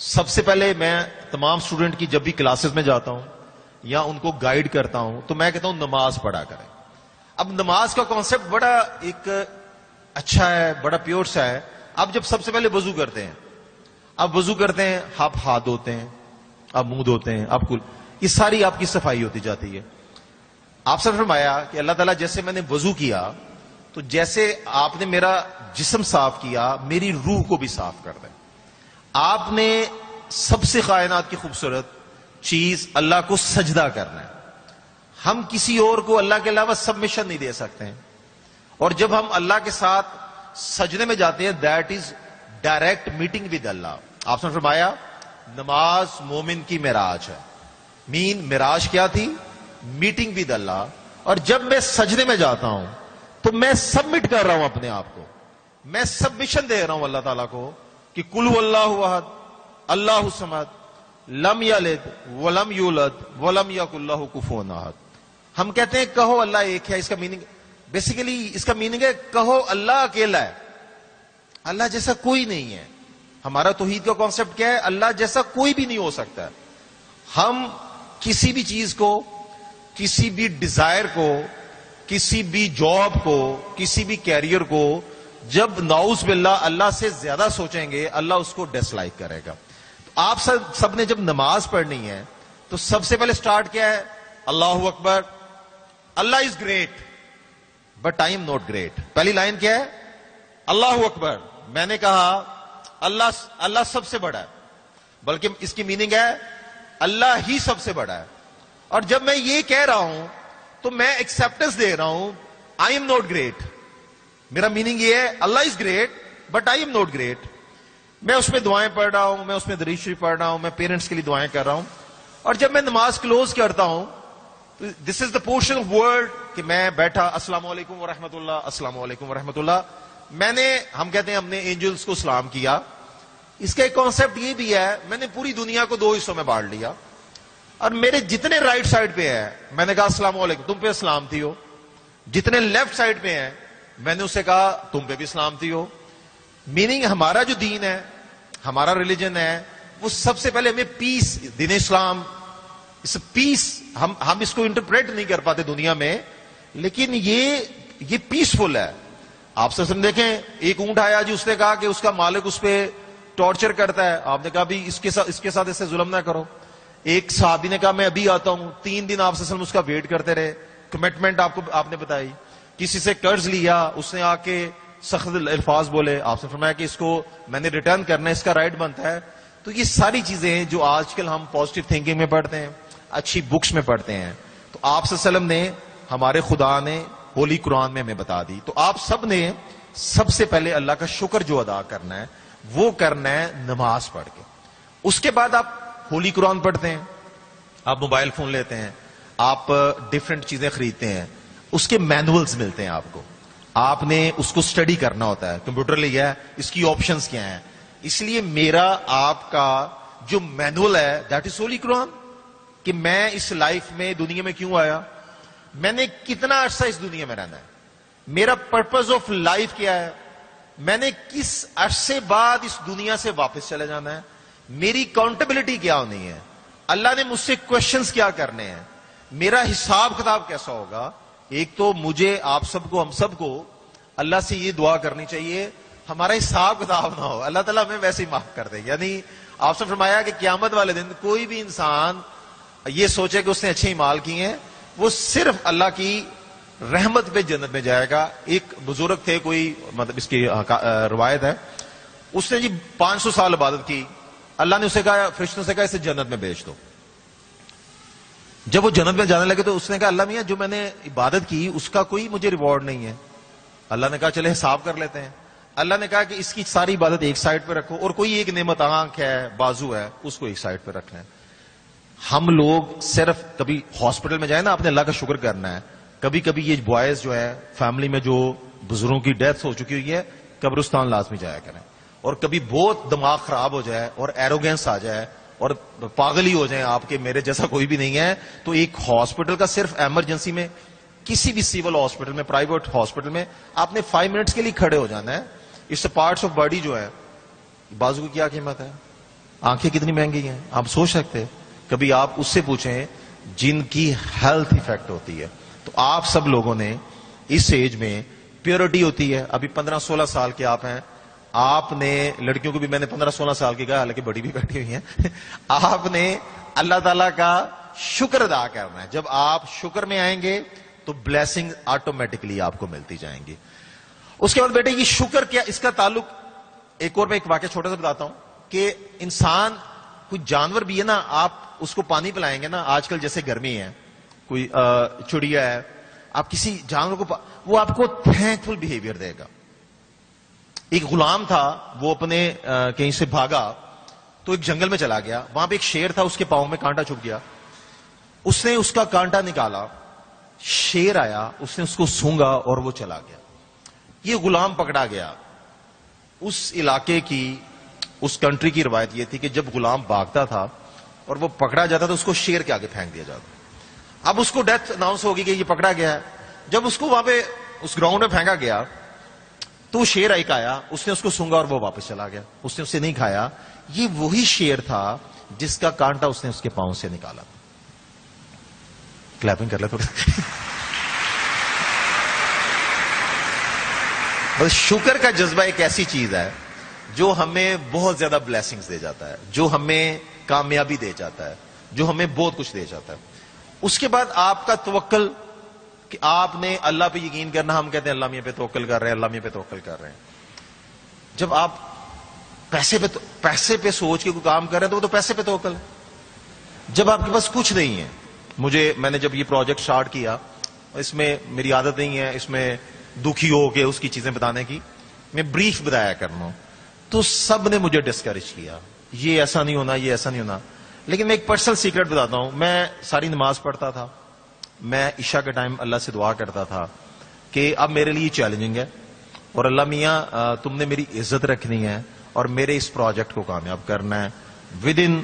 سب سے پہلے میں تمام اسٹوڈنٹ کی جب بھی کلاسز میں جاتا ہوں یا ان کو گائیڈ کرتا ہوں تو میں کہتا ہوں نماز پڑھا کریں. اب نماز کا کانسیپٹ بڑا ایک اچھا ہے, بڑا پیور سا ہے. اب جب سب سے پہلے وضو کرتے ہیں, اب وضو کرتے ہیں, آپ ہاتھ دھوتے ہیں, آپ منہ دھوتے ہیں, آپ کل یہ ساری آپ کی صفائی ہوتی جاتی ہے. آپ سے فرمایا کہ اللہ تعالیٰ جیسے میں نے وضو کیا تو جیسے آپ نے میرا جسم صاف کیا, میری روح کو بھی صاف کر دیں. آپ نے سب سے کائنات کی خوبصورت چیز اللہ کو سجدہ کرنا ہے. ہم کسی اور کو اللہ کے علاوہ سبمیشن نہیں دے سکتے ہیں, اور جب ہم اللہ کے ساتھ سجدے میں جاتے ہیں that is direct meeting with Allah. آپ نے فرمایا نماز مومن کی معراج ہے. معراج کیا تھی؟ میٹنگ ود اللہ. اور جب میں سجدے میں جاتا ہوں تو میں سبمٹ کر رہا ہوں اپنے آپ کو, میں سبمیشن دے رہا ہوں اللہ تعالیٰ کو کہ قل هو اللہ احد اللہ الصمد لم یلد ولم یولد ولم یکن لہ کفوا احد. ہم کہتے ہیں کہو اللہ ایک ہے, اس کا میننگ بیسیکلی اس کا میننگ ہے کہو اللہ اکیلا ہے, اللہ جیسا کوئی نہیں ہے. ہمارا توحید کا کانسیپٹ کیا ہے؟ اللہ جیسا کوئی بھی نہیں ہو سکتا ہے. ہم کسی بھی چیز کو, کسی بھی ڈیزائر کو, کسی بھی جاب کو, کسی بھی کیریئر کو جب نعوذ باللہ اللہ سے زیادہ سوچیں گے اللہ اس کو ڈس لائک کرے گا. تو آپ سب نے جب نماز پڑھنی ہے تو سب سے پہلے سٹارٹ کیا ہے؟ اللہ اکبر. Allah is great but I am not great. پہلی لائن کیا ہے؟ اللہ اکبر. میں نے کہا اللہ سب سے بڑا ہے, بلکہ اس کی میننگ ہے اللہ ہی سب سے بڑا ہے. اور جب میں یہ کہہ رہا ہوں تو میں ایکسپٹنس دے رہا ہوں آئی ایم ناٹ گریٹ. میرا میننگ یہ ہے Allah is great but I am not great. میں اس میں دعائیں پڑھ رہا ہوں, میں اس میں درود شریف پڑھ رہا ہوں, میں پیرنٹس کے لیے دعائیں کر رہا ہوں. اور جب میں نماز کلوز کرتا ہوں دس is the portion of word کہ میں بیٹھا السلام علیکم ورحمۃ اللہ, السلام علیکم ورحمۃ اللہ. میں نے, ہم کہتے ہیں ہم نے اینجلس کو سلام کیا. اس کا ایک کانسیپٹ یہ بھی ہے میں نے پوری دنیا کو دو حصوں میں بانٹ لیا, اور میرے جتنے رائٹ سائڈ پہ ہیں میں نے کہا السلام علیکم, تم پہ سلامتی ہو. جتنے لیفٹ سائڈ پہ ہیں میں نے اسے کہا تم پہ بھی سلامتی ہو. میننگ ہمارا جو دین ہے, ہمارا ریلیجن ہے, وہ سب سے پہلے ہمیں پیس, دین اسلام اس پیس, ہم اس کو انٹرپریٹ نہیں کر پاتے دنیا میں, لیکن یہ پیسفل ہے. آپ سے دیکھیں ایک اونٹ آیا جی, اس نے کہا کہ اس کا مالک اس پہ ٹارچر کرتا ہے. آپ نے کہا بھی اس کے ساتھ ایسے ظلم نہ کرو. ایک صحابی نے کہا میں ابھی آتا ہوں. 3 دن آپ سے اس کا ویٹ کرتے رہے. کمٹمنٹ آپ نے بتائی. کسی سے قرض لیا, اس نے آ کے سخت الفاظ بولے. آپ نے فرمایا کہ اس کو میں نے ریٹرن کرنا ہے, اس کا رائٹ بنتا ہے. تو یہ ساری چیزیں ہیں جو آج کل ہم پازیٹیو تھنکنگ میں پڑھتے ہیں, اچھی بکس میں پڑھتے ہیں. تو آپ صلی اللہ علیہ وسلم نے, ہمارے خدا نے ہولی قرآن میں ہمیں بتا دی. تو آپ سب نے سب سے پہلے اللہ کا شکر جو ادا کرنا ہے وہ کرنا ہے نماز پڑھ کے. اس کے بعد آپ ہولی قرآن پڑھتے ہیں, آپ موبائل فون لیتے ہیں, آپ ڈفرینٹ چیزیں خریدتے ہیں, اس کے مینولز ملتے ہیں آپ کو, آپ نے اس کو اسٹڈی کرنا ہوتا ہے. کمپیوٹر لیا ہے, اس کی آپشنز کیا ہیں. اس لیے میرا آپ کا جو مینول ہے دیٹ از ہولی قرآن, کہ میں اس لائف میں دنیا میں کیوں آیا, میں نے کتنا عرصہ اس دنیا میں رہنا ہے, میرا پرپز آف لائف کیا ہے, میں نے کس عرصے بعد اس دنیا سے واپس چلے جانا ہے, میری اکاؤنٹیبلٹی کیا ہونی ہے, اللہ نے مجھ سے کوشچنز کیا کرنے ہیں, میرا حساب کتاب کیسا ہوگا. ایک تو مجھے, آپ سب کو, ہم سب کو اللہ سے یہ دعا کرنی چاہیے ہمارا حساب کتاب نہ ہو, اللہ تعالیٰ ہمیں ویسے ہی معاف کر دے. یعنی آپ سے فرمایا کہ قیامت والے دن کوئی بھی انسان یہ سوچے کہ اس نے اچھے اعمال کیے ہیں, وہ صرف اللہ کی رحمت پہ جنت میں جائے گا. ایک بزرگ تھے, کوئی مطلب اس کی روایت ہے, اس نے جی 500 سال عبادت کی, اللہ نے اسے کہا, فرشتوں سے کہا اسے جنت میں بھیج دو. جب وہ جنت میں جانے لگے تو اس نے کہا اللہ میاں جو میں نے عبادت کی اس کا کوئی مجھے ریوارڈ نہیں ہے. اللہ نے کہا چلے حساب کر لیتے ہیں. اللہ نے کہا کہ اس کی ساری عبادت ایک سائڈ پہ رکھو, اور کوئی ایک نعمت آنکھ ہے, بازو ہے, اس کو ایک سائڈ پہ رکھنا ہے. ہم لوگ صرف کبھی ہاسپٹل میں جائیں نا, آپ نے اللہ کا شکر کرنا ہے. کبھی کبھی یہ بوائز جو ہے فیملی میں جو بزرگوں کی ڈیتھ ہو چکی ہوئی ہے, قبرستان لازمی جایا کریں. اور کبھی بہت دماغ خراب ہو جائے اور ایروگینس آ جائے اور پاگل ہی ہو جائیں آپ کے, میرے جیسا کوئی بھی نہیں ہے, تو ایک ہاسپٹل کا صرف ایمرجنسی میں, کسی بھی سول ہاسپٹل میں, پرائیویٹ ہاسپٹل میں آپ نے 5 منٹس کے لیے کھڑے ہو جانا ہے. اس پارٹس آف باڈی جو ہے, بازو کی کیا قیمت ہے, آنکھیں کتنی مہنگی ہیں آپ سوچ سکتے ہیں؟ کبھی آپ اس سے پوچھیں جن کی ہیلتھ ایفیکٹ ہوتی ہے. تو آپ سب لوگوں نے اس ایج میں پیورٹی ہوتی ہے, ابھی 15-16 سال کے آپ ہیں, آپ نے لڑکیوں کو بھی میں نے 15-16 سال کی کہا, حالانکہ بڑی بھی بیٹھی ہوئی ہیں, آپ نے اللہ تعالیٰ کا شکر ادا کرنا ہے. جب آپ شکر میں آئیں گے تو بلیسنگ آٹومیٹکلی آپ کو ملتی جائیں گی. اس کے بعد بیٹے یہ شکر کیا, اس کا تعلق ایک اور میں ایک واقعہ چھوٹا سا بتاتا ہوں کہ انسان کوئی جانور بھی ہے نا, آپ اس کو پانی پلائیں گے نا, آج کل جیسے گرمی ہے, کوئی چڑیا ہے, آپ کسی جانور کو وہ آپ کو تھینکفل بیہیویئر دے گا. ایک غلام تھا, وہ اپنے کہیں سے بھاگا تو ایک جنگل میں چلا گیا, وہاں پہ ایک شیر تھا, اس کے پاؤں میں کانٹا چھپ گیا, اس نے اس کا کانٹا نکالا, شیر آیا, اس نے اس کو سونگا اور وہ چلا گیا. یہ غلام پکڑا گیا. اس علاقے کی, اس کنٹری کی روایت یہ تھی کہ جب غلام بھاگتا تھا اور وہ پکڑا جاتا تو اس کو شیر کے آگے پھینک دیا جاتا. اب اس کو ڈیتھ اناؤنس ہوگی کہ یہ پکڑا گیا ہے. جب اس کو وہاں پہ اس گراؤنڈ میں پھینکا گیا تو شیر ایک آیا, اس نے اس کو سونگا اور وہ واپس چلا گیا, اس نے اسے نہیں کھایا. یہ وہی شیر تھا جس کا کانٹا اس نے اس کے پاؤں سے نکالا. کلیپنگ کر لے تھوڑا. بس شکر کا جذبہ ایک ایسی چیز ہے جو ہمیں بہت زیادہ بلیسنگز دے جاتا ہے, جو ہمیں کامیابی دے جاتا ہے, جو ہمیں بہت کچھ دے جاتا ہے. اس کے بعد آپ کا توکل, کہ آپ نے اللہ پہ یقین کرنا. ہم کہتے ہیں اللہ میاں پہ توکل کر رہے ہیں, اللہ میاں پہ توکل کر رہے ہیں. جب آپ پیسے پہ سوچ کے کوئی کام کر رہے ہیں تو وہ تو پیسے پہ توکل ہے. جب آپ کے پاس کچھ نہیں ہے, میں نے جب یہ پروجیکٹ سٹارٹ کیا, اس میں میری عادت نہیں ہے اس میں دکھی ہو کے اس کی چیزیں بتانے کی, میں بریف بتایا کرنا, تو سب نے مجھے ڈسکریج کیا, یہ ایسا نہیں ہونا, یہ ایسا نہیں ہونا. لیکن میں ایک پرسنل سیکرٹ بتاتا ہوں, میں ساری نماز پڑھتا تھا, میں عشاء کے ٹائم اللہ سے دعا کرتا تھا کہ اب میرے لیے چیلنجنگ ہے, اور اللہ میاں تم نے میری عزت رکھنی ہے اور میرے اس پروجیکٹ کو کامیاب کرنا ہے. ود ان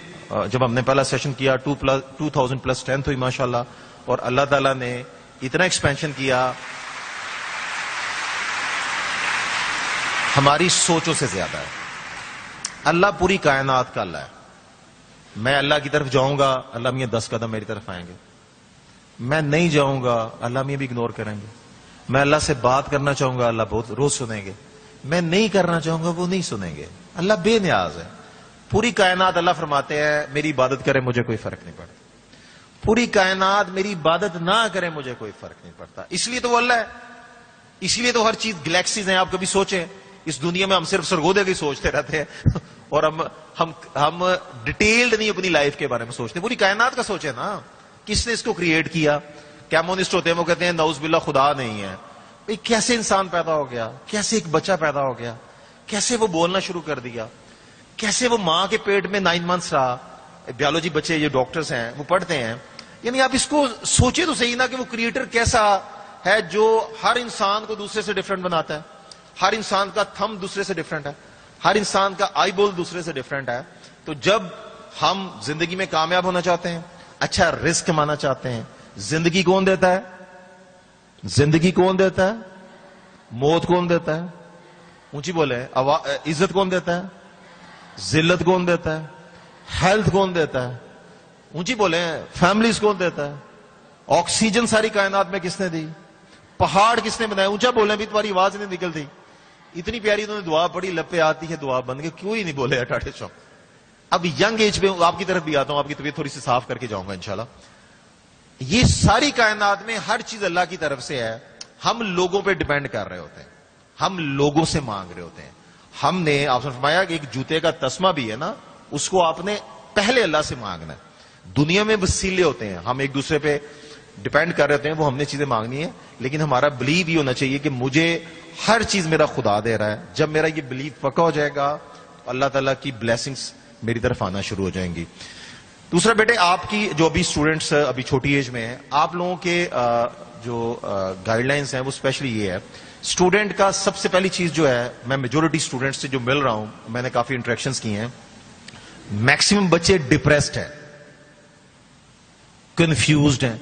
جب ہم نے پہلا سیشن کیا 2000+ اسٹرینتھ ہوئی ماشاءاللہ, اور اللہ تعالیٰ نے اتنا ایکسپینشن کیا ہماری سوچوں سے زیادہ ہے. اللہ پوری کائنات کا اللہ ہے. میں اللہ کی طرف جاؤں گا, اللہ میاں 10 قدم میری طرف آئیں گے. میں نہیں جاؤں گا, اللہ میاں بھی اگنور کریں گے. میں اللہ سے بات کرنا چاہوں گا, اللہ بہت روز سنیں گے. میں نہیں کرنا چاہوں گا, وہ نہیں سنیں گے. اللہ بے نیاز ہے. پوری کائنات, اللہ فرماتے ہیں میری عبادت کرے مجھے کوئی فرق نہیں پڑتا. پوری کائنات میری عبادت نہ کرے مجھے کوئی فرق نہیں پڑتا. اس لیے تو وہ اللہ ہے, اس لیے تو ہر چیز گلیکسیز ہیں. آپ کبھی سوچیں اس دنیا میں ہم صرف سرگودے کی سوچتے رہتے ہیں اور ہم ڈیٹیلڈ نہیں اپنی لائف کے بارے میں سوچتے. پوری کائنات کا سوچے نا, کس نے اس کو کریٹ کیا. کیمونسٹ ہوتے ہیں, وہ کہتے ہیں نعوذ باللہ خدا نہیں ہے. بھئی کیسے انسان پیدا ہو گیا, کیسے ایک بچہ پیدا ہو گیا, کیسے وہ بولنا شروع کر دیا, کیسے وہ ماں کے پیٹ میں 9 months رہا. بیولوجی بچے یہ ڈاکٹرز ہیں وہ پڑھتے ہیں. یعنی آپ اس کو سوچے تو صحیح نا کہ وہ کریٹر کیسا ہے جو ہر انسان کو دوسرے سے ڈفرنٹ بناتا ہے. ہر انسان کا تھم دوسرے سے ڈفرنٹ ہے, ہر انسان کا آئی بول دوسرے سے ڈفرنٹ ہے. تو جب ہم زندگی میں کامیاب ہونا چاہتے ہیں, اچھا رزق کمانا چاہتے ہیں, زندگی کون دیتا ہے؟ زندگی کون دیتا ہے؟ موت کون دیتا ہے؟ اونچی بولے. عزت کون دیتا ہے؟ ذلت کون دیتا ہے؟ ہیلتھ کون دیتا ہے؟ اونچی بولے. فیملیز کون دیتا ہے؟ آکسیجن ساری کائنات میں کس نے دی؟ پہاڑ کس نے بنایا؟ اونچا بولے, بھی تمہاری آواز نہیں نکلتی. اتنی پیاری انہوں نے دعا پڑھی, لب پہ آتی ہے دعا بن کے, کیوں ہی نہیں بولے اٹاٹے چوک. اب ینگ ایج پہ آپ کی طرف بھی آتا ہوں, آپ کی طبیعت تھوڑی سی صاف کر کے جاؤں گا انشاءاللہ. یہ ساری کائنات میں ہر چیز اللہ کی طرف سے ہے. ہم لوگوں پہ ڈیپینڈ کر رہے ہوتے ہیں, ہم لوگوں سے مانگ رہے ہوتے ہیں. ہم نے آپ نے فرمایا کہ ایک جوتے کا تسمہ بھی ہے نا, اس کو آپ نے پہلے اللہ سے مانگنا ہے. دنیا میں وسیلے ہوتے ہیں, ہم ایک دوسرے پہ ڈیپینڈ کر رہے ہوتے ہیں, وہ ہم نے چیزیں مانگنی ہے. لیکن ہمارا بلیو یہ ہونا چاہیے کہ مجھے ہر چیز میرا خدا دے رہا ہے. جب میرا یہ بلیو پکا ہو جائے گا اللہ تعالیٰ کی بلیسنگز میری طرف آنا شروع ہو جائیں گی. دوسرا بیٹے, آپ کی جو ابھی اسٹوڈنٹس ابھی چھوٹی ایج میں ہیں, آپ لوگوں کے جو گائیڈ لائنس ہیں وہ اسپیشلی یہ ہے, اسٹوڈنٹ کا سب سے پہلی چیز جو ہے, میں میجورٹی اسٹوڈنٹ سے جو مل رہا ہوں, میں نے کافی انٹریکشنز کی ہیں, میکسیمم بچے ڈپریسڈ ہیں, کنفیوزڈ ہیں,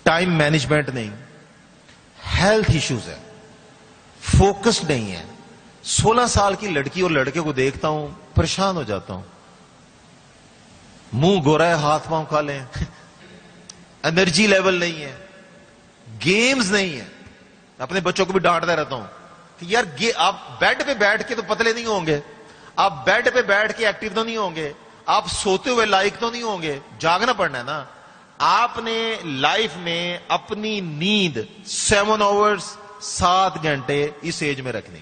ٹائم مینجمنٹ نہیں, ہیلتھ ایشوز ہے, فوکسڈ نہیں ہے. 16 سال کی لڑکی اور لڑکے کو دیکھتا ہوں پریشان ہو جاتا ہوں. منہ گورا ہے, ہاتھ پاؤں کھا لیں, انرجی لیول نہیں ہے, گیمز نہیں ہے. اپنے بچوں کو بھی ڈانٹتا رہتا ہوں کہ یار آپ بیڈ پہ بیٹھ کے تو پتلے نہیں ہوں گے, آپ بیڈ پہ بیٹھ کے ایکٹیو تو نہیں ہوں گے, آپ سوتے ہوئے لائق تو نہیں ہوں گے, جاگنا پڑنا ہے نا. آپ نے لائف میں اپنی نیند 7 آورز 7 گھنٹے اس ایج میں رکھنی,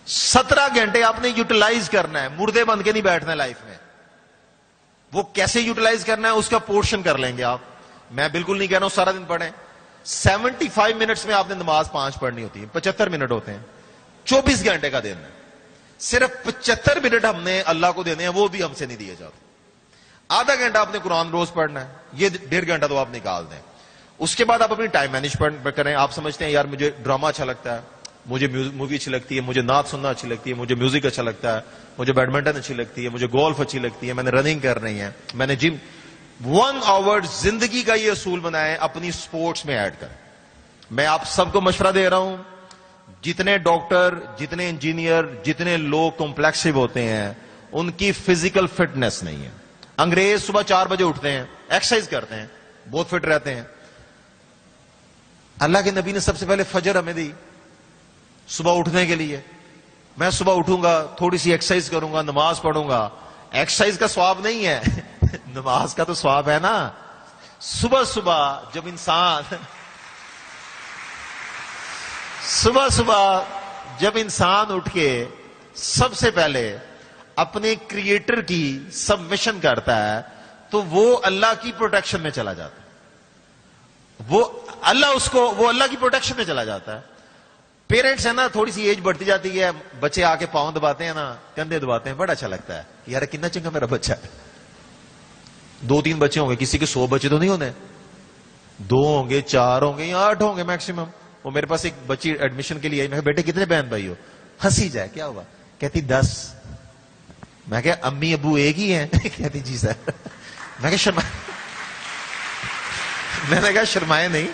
17 گھنٹے آپ نے یوٹیلائز کرنا ہے, مردے بن کے نہیں بیٹھنا ہے لائف میں. وہ کیسے یوٹیلائز کرنا ہے اس کا پورشن کر لیں گے آپ. میں بالکل نہیں کہہ رہا ہوں سارا دن پڑھیں, 75 منٹس میں آپ نے نماز 5 پڑھنی ہوتی ہے, 75 منٹ ہوتے ہیں, 24 گھنٹے کا دن ہے, صرف 75 منٹ ہم نے اللہ کو دینے ہیں, وہ بھی ہم سے نہیں دیے جاتے. آدھا گھنٹہ آپ نے قرآن روز پڑھنا ہے, یہ 1.5 گھنٹہ تو آپ نکال دیں. اس کے بعد آپ اپنی ٹائم مینجمنٹ کریں. آپ سمجھتے ہیں یار مجھے ڈرامہ اچھا لگتا ہے, مجھے مووی اچھی لگتی ہے, مجھے نعت سننا اچھی لگتی ہے, مجھے میوزک اچھا لگتا ہے, مجھے بیڈمنٹن اچھی لگتی ہے, مجھے گولف اچھی لگتی ہے, میں نے رننگ کرنی ہے, میں نے جم. 1 آور زندگی کا یہ اصول بنائیں, اپنی سپورٹس میں ایڈ کریں. میں آپ سب کو مشورہ دے رہا ہوں, جتنے ڈاکٹر, جتنے انجینئر, جتنے لوگ کمپلیکسو ہوتے ہیں, ان کی فزیکل فٹنس نہیں ہے. انگریز صبح 4 بجے اٹھتے ہیں, ایکسرسائز کرتے ہیں, بہت فٹ رہتے ہیں. اللہ کے نبی نے سب سے پہلے فجر ہمیں دی صبح اٹھنے کے لیے. میں صبح اٹھوں گا, تھوڑی سی ایکسرسائز کروں گا, نماز پڑھوں گا. ایکسرسائز کا ثواب نہیں ہے, نماز کا تو ثواب ہے نا. صبح صبح جب انسان اٹھ کے سب سے پہلے اپنے کریٹر کی سبمیشن کرتا ہے, تو وہ اللہ کی پروٹیکشن میں چلا جاتا ہے. وہ اللہ کی پروٹیکشن میں چلا جاتا ہے. پیرنٹس ہے نا, تھوڑی سی ایج بڑھتی جاتی ہے, بچے آ کے پاؤں دباتے ہیں نا, کندھے دباتے ہیں, بڑا اچھا لگتا ہے یار کتنا چنگا میرا بچہ ہے. 2-3 بچے ہوں گے, کسی کے 100 بچے تو نہیں ہونے, 2 ہوں گے, 4 ہوں گے یا 8 ہوں گے میکسیمم. وہ میرے پاس ایک بچی ایڈمیشن کے لیے آئی, میں بیٹے کتنے بہن بھائی ہو؟ ہنسی جائے, کیا ہوا؟ کہتی 10. میں کہا امی ابو ایک ہی ہیں؟ کہتی جی سر. میں نے کہا شرمائے نہیں,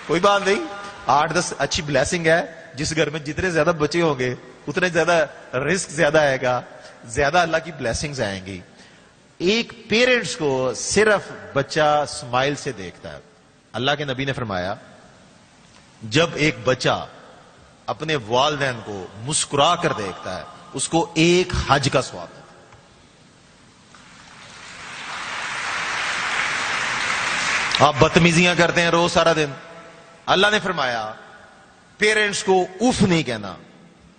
کوئی بات نہیں, 8-10 اچھی بلیسنگ ہے. جس گھر میں جتنے زیادہ بچے ہوں گے اتنے زیادہ رزق زیادہ آئے گا, زیادہ اللہ کی بلیسنگز آئیں گی. ایک پیرنٹس کو صرف بچہ اسمائل سے دیکھتا ہے. اللہ کے نبی نے فرمایا جب ایک بچہ اپنے والدین کو مسکرا کر دیکھتا ہے اس کو ایک حج کا ثواب ہے. آپ بدتمیزیاں کرتے ہیں روز سارا دن. اللہ نے فرمایا پیرنٹس کو اف نہیں کہنا,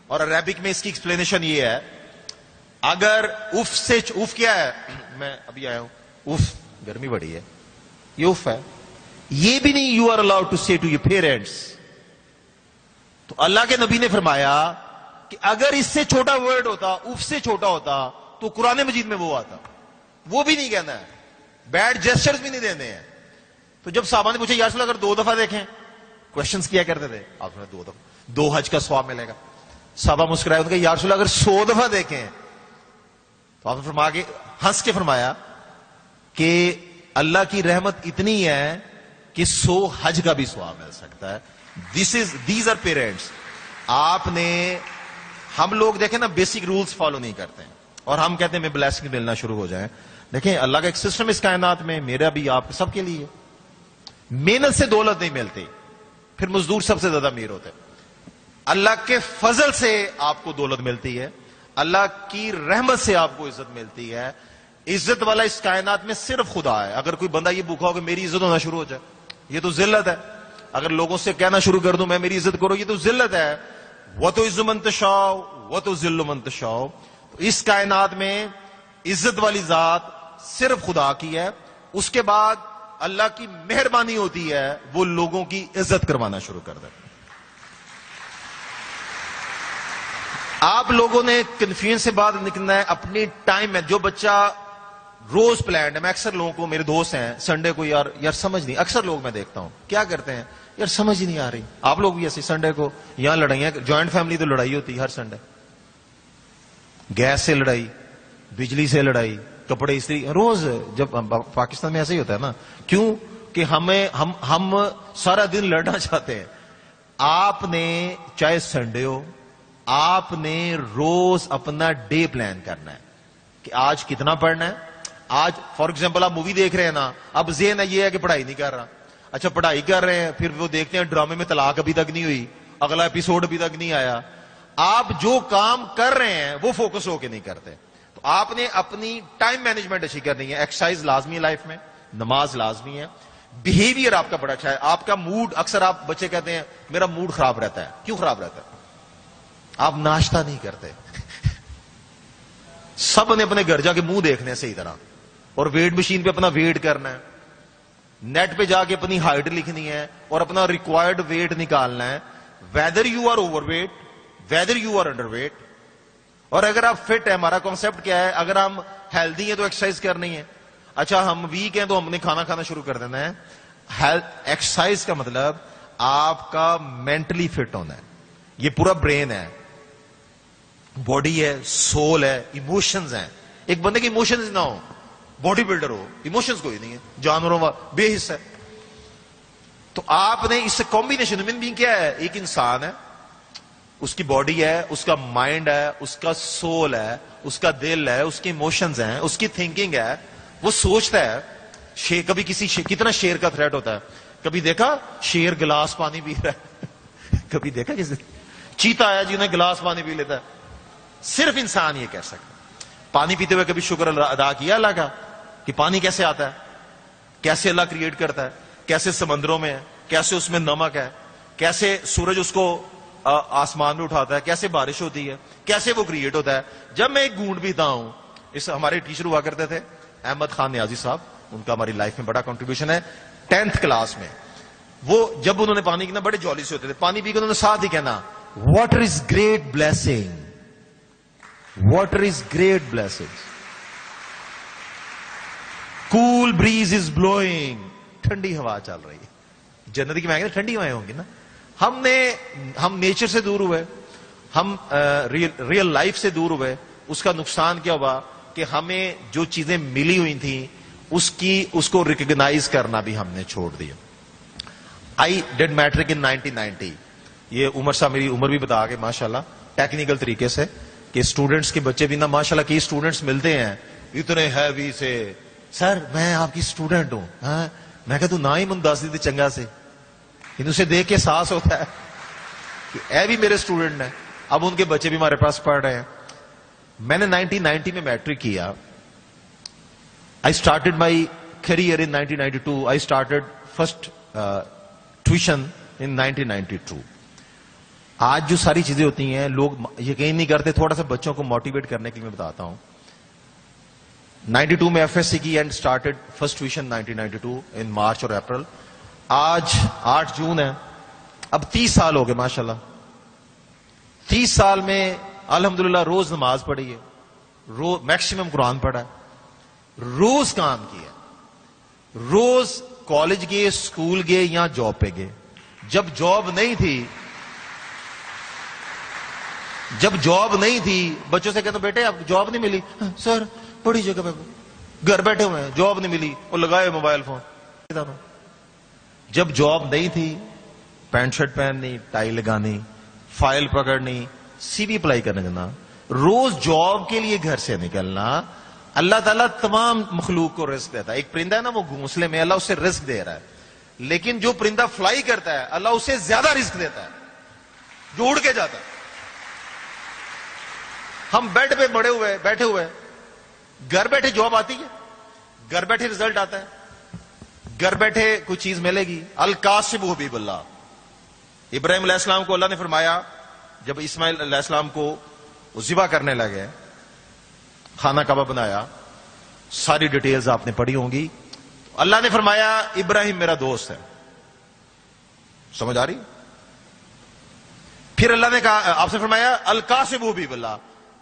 اور عربک میں اس کی ایکسپلینیشن یہ ہے, اگر اف کیا ہے, میں ابھی آیا ہوں, اف گرمی بڑی ہے, یہ اف ہے. یہ بھی نہیں یو آر الاؤڈ ٹو سے ٹو یور پیرنٹس. تو اللہ کے نبی نے فرمایا کہ اگر اس سے چھوٹا ورڈ ہوتا, اف سے چھوٹا ہوتا, تو قرآن مجید میں وہ آتا. وہ بھی نہیں کہنا ہے, بیڈ جیسچرز بھی نہیں دینے ہیں. تو جب صحابہ نے پوچھا یا رسول اللہ اگر 2 دفعہ دیکھیں, کوشچنز کیا کرتے تھے آپ نے, 2 دفعہ 2 حج کا ثواب ملے گا. صحابہ مسکرائے, ان کا یا رسول اللہ اگر 100 دفعہ دیکھیں, تو آپ نے فرما کے ہنس کے فرمایا کہ اللہ کی رحمت اتنی ہے کہ 100 حج کا بھی ثواب مل سکتا ہے. These are parents. آپ نے, ہم لوگ دیکھیں نا بیسک رولز فالو نہیں کرتے ہیں, اور ہم کہتے ہیں میں بلیسنگ ملنا شروع ہو جائیں. دیکھیں اللہ کا ایک سسٹم اس کائنات میں, میرا بھی آپ سب کے لیے. محنت سے دولت نہیں ملتی, پھر مزدور سب سے زیادہ امیر ہوتے. اللہ کے فضل سے آپ کو دولت ملتی ہے, اللہ کی رحمت سے آپ کو عزت ملتی ہے. عزت والا اس کائنات میں صرف خدا ہے. اگر کوئی بندہ یہ بھوکا ہو کہ میری عزت ہونا شروع ہو جائے, یہ تو ذلت ہے. اگر لوگوں سے کہنا شروع کر دوں میں میری عزت کرو, یہ تو ذلت ہے. وَتُعِزُّ مَن تَشَاءُ وَتُذِلُّ مَن تَشَاءُ. تو اس کائنات میں عزت والی ذات صرف خدا کی ہے. اس کے بعد اللہ کی مہربانی ہوتی ہے, وہ لوگوں کی عزت کروانا شروع کر دے. آپ لوگوں نے کنفیوژن سے بعد نکلنا ہے اپنی ٹائم میں. جو بچہ روز پلانڈ ہے, میں اکثر لوگوں کو, میرے دوست ہیں, سنڈے کو یار سمجھ نہیں, اکثر لوگ میں دیکھتا ہوں کیا کرتے ہیں, یار سمجھ ہی نہیں آ رہی. آپ لوگ بھی ایسے سنڈے کو, یہاں لڑائیاں, جوائنٹ فیملی تو لڑائی ہوتی ہے ہر سنڈے, گیس سے لڑائی, بجلی سے لڑائی, کپڑے استری, روز. جب پاکستان میں ایسا ہی ہوتا ہے نا, کیوں کہ ہم سارا دن لڑنا چاہتے ہیں. آپ نے چاہے سنڈے ہو, آپ نے روز اپنا ڈے پلان کرنا ہے کہ آج کتنا پڑھنا ہے, آج فار ایگزامپل آپ مووی دیکھ رہے ہیں نا, اب ذہن یہ ہے کہ پڑھائی نہیں کر رہا. اچھا پڑھائی کر رہے ہیں, پھر وہ دیکھتے ہیں ڈرامے میں طلاق ابھی تک نہیں ہوئی, اگلا ایپیسوڈ ابھی تک نہیں آیا. آپ جو کام کر رہے ہیں وہ فوکس ہو کے نہیں کرتے. تو آپ نے اپنی ٹائم مینجمنٹ اچھی کرنی ہے. ایکسرسائز لازمی ہے لائف میں, نماز لازمی ہے, بہیویئر آپ کا بڑا اچھا ہے. آپ کا موڈ, اکثر آپ بچے کہتے ہیں میرا موڈ خراب رہتا ہے. کیوں خراب رہتا ہے؟ آپ ناشتہ نہیں کرتے. سب نے اپنے گھر جا کے منہ دیکھنے صحیح طرح, اور ویٹ مشین پہ اپنا ویٹ کرنا ہے, نیٹ پہ جا کے اپنی ہائٹ لکھنی ہے اور اپنا ریکوائرڈ ویٹ نکالنا ہے. Whether you are overweight, whether you are underweight. اور اگر آپ فٹ ہے, ہمارا کانسیپٹ کیا ہے, اگر ہم ہیلدی ہیں تو ایکسرسائز کرنی ہے. اچھا ہم ویک ہیں تو ہم نے کھانا کھانا شروع کر دینا ہے. ایکسرسائز کا مطلب آپ کا مینٹلی فٹ ہونا ہے. یہ پورا برین ہے, باڈی ہے, سول ہے, ایموشنز ہیں. ایک بندے کے ایموشنز نہ ہو, باڈی بلڈر ہو, ایموشنز کوئی نہیں ہے, جانوروں بے حص ہے. تو آپ نے اس سے کمبینیشن, ہیومن بینگ کیا ہے, ایک انسان ہے, اس کی باڈی ہے, اس کا مائنڈ ہے, اس کا سول ہے, اس کا دل ہے, اس کے ایموشنز ہیں, اس کی تھنکنگ ہے, وہ سوچتا ہے. کبھی کتنا شیر کا تھریٹ ہوتا ہے. کبھی دیکھا شیر گلاس پانی پی رہا ہے؟ کبھی دیکھا کسی چیتا ہے جنہیں گلاس پانی پی لیتا ہے؟ صرف انسان یہ کہہ سکتا ہے. پانی پیتے ہوئے کبھی شکر ادا کیا اللہ کا کہ پانی کیسے آتا ہے, کیسے اللہ کریٹ کرتا ہے, کیسے سمندروں میں ہے, کیسے اس میں نمک ہے, کیسے سورج اس کو آسمان میں اٹھاتا ہے, کیسے بارش ہوتی ہے, کیسے وہ کریٹ ہوتا ہے. جب میں ایک گھونٹ پیتا ہوں, اس ہمارے ٹیچر ہوا کرتے تھے احمد خان نیازی صاحب, ان کا ہماری لائف میں بڑا کنٹریبیوشن ہے. 10th کلاس میں وہ جب انہوں نے پانی پینا بڑے جولی سے ہوتے تھے, پانی پی کے انہوں نے ساتھ ہی کہنا water is great blessing, water is great blessing, cool breeze is blowing, ٹھنڈی ہوا چل رہی ہے. جنت کی مہنگی ٹھنڈی ہوائیں ہوں گی نا. ہم نیچر سے دور ہوئے, ہم ریئل لائف سے دور ہوئے. اس کا نقصان کیا ہوا کہ ہمیں جو چیزیں ملی ہوئی تھیں اس کو ریکگنائز کرنا بھی ہم نے چھوڑ دیا. آئی ڈیڈ میٹرک ان 1990. یہ عمر صاحب میری عمر بھی بتا کے ماشاءاللہ ٹیکنیکل طریقے سے کہ اسٹوڈنٹس کے بچے بھی نا ماشاءاللہ کئی اسٹوڈنٹس ملتے ہیں اتنے ہیوی سے, سر میں آپ کی اسٹوڈنٹ ہوں. میں کہتا ہوں نہ ہی من دس دی چنگا سے, اسے دیکھ کے احساس ہوتا ہے کہ اے بھی میرے اسٹوڈنٹ ہیں. اب ان کے بچے بھی ہمارے پاس پڑھ رہے ہیں. میں نے 1990 میں میٹرک کیا. I started my career in 1992. I started first tuition in 1992. آج جو ساری چیزیں ہوتی ہیں لوگ یقین نہیں کرتے. تھوڑا سا بچوں کو موٹیویٹ کرنے کے لیے میں بتاتا ہوں. 92 میں ایف ایس سی کی اینڈ اسٹارٹیڈ فرسٹ ٹیوشن 1992 ان مارچ اور اپریل. آج 8 جون ہے, اب 30 سال ہو گئے ماشاءاللہ. 30 سال میں الحمدللہ روز نماز پڑھی ہے, میکسیمم قرآن پڑھا ہے, روز کام کیا, روز کالج گئے, اسکول گئے یا جاب پہ گئے. جب جاب نہیں تھی بچوں سے کہتا بیٹے اب جاب نہیں ملی, سر بڑی جگہ پہ گھر بیٹھے ہوئے ہیں, جاب نہیں ملی, اور لگائے موبائل فون. جب جاب نہیں تھی پینٹ شرٹ پہننی, ٹائی لگانی, فائل پکڑنی, سی وی اپلائی کرنے جانا, روز جاب کے لیے گھر سے نکلنا. اللہ تعالیٰ تمام مخلوق کو رزق دیتا ہے. ایک پرندہ ہے نا وہ گھونسلے میں, اللہ اسے رزق دے رہا ہے, لیکن جو پرندہ فلائی کرتا ہے اللہ اسے زیادہ رزق دیتا ہے جو اڑ کے جاتا ہے. ہم بیڈ پہ بیٹھے ہوئے, گھر بیٹھے جاب آتی ہے, گھر بیٹھے رزلٹ آتا ہے, گھر بیٹھے کوئی چیز ملے گی. القاسم حبیب اللہ, ابراہیم علیہ السلام کو اللہ نے فرمایا جب اسماعیل علیہ السلام کو ذبح کرنے لگے, خانہ کعبہ بنایا, ساری ڈیٹیلز آپ نے پڑھی ہوں گی. اللہ نے فرمایا ابراہیم میرا دوست ہے. سمجھ آ رہی؟ پھر اللہ نے کہا آپ سے فرمایا القاسم حبیب اللہ,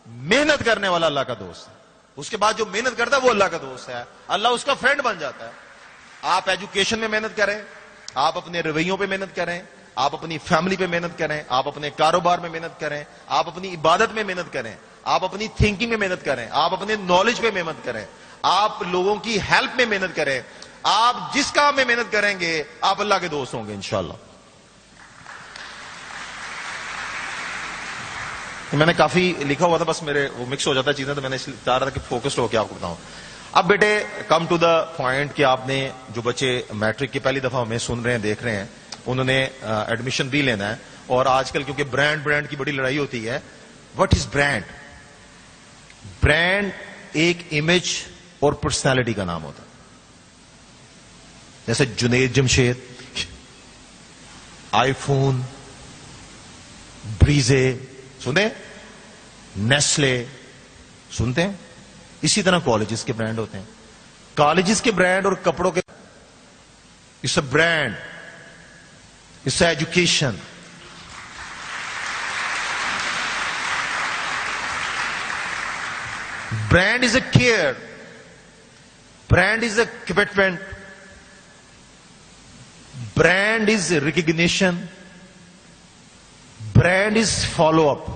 محنت کرنے والا اللہ کا دوست ہے. اس کے بعد جو محنت کرتا ہے وہ اللہ کا دوست ہے, اللہ اس کا فرینڈ بن جاتا ہے. آپ ایجوکیشن میں محنت کریں, آپ اپنے رویوں پہ محنت کریں, آپ اپنی فیملی پہ محنت کریں, آپ اپنے کاروبار میں محنت کریں, آپ اپنی عبادت میں محنت کریں, آپ اپنی تھنکنگ میں محنت کریں, آپ اپنے نالج پہ محنت کریں, آپ لوگوں کی ہیلپ میں محنت کریں. آپ جس کام میں محنت کریں گے آپ اللہ کے دوست ہوں گے انشاءاللہ. میں نے کافی لکھا ہوا تھا, بس میرے وہ مکس ہو جاتا ہے چیزیں, تو میں نے اس لیے چاہ رہا تھا کہ فوکسڈ ہو کے آپ کو بتاؤں. اب بیٹے کم ٹو دا پوائنٹ کہ آپ نے جو بچے میٹرک کی پہلی دفعہ ہمیں سن رہے ہیں دیکھ رہے ہیں انہوں نے ایڈمیشن بھی لینا ہے اور آج کل کیونکہ برانڈ کی بڑی لڑائی ہوتی ہے. What is brand? برانڈ ایک امیج اور پرسنالٹی کا نام ہوتا ہے. جیسے جنید جمشید, آئی فون, بریزے سنتے, نیسلے سنتے ہیں. اسی طرح کالجز کے برانڈ ہوتے ہیں. کالجز کے برانڈ اور کپڑوں کے it's a brand, it's a education. Brand is a care, brand is a commitment, brand is recognition, brand is follow up,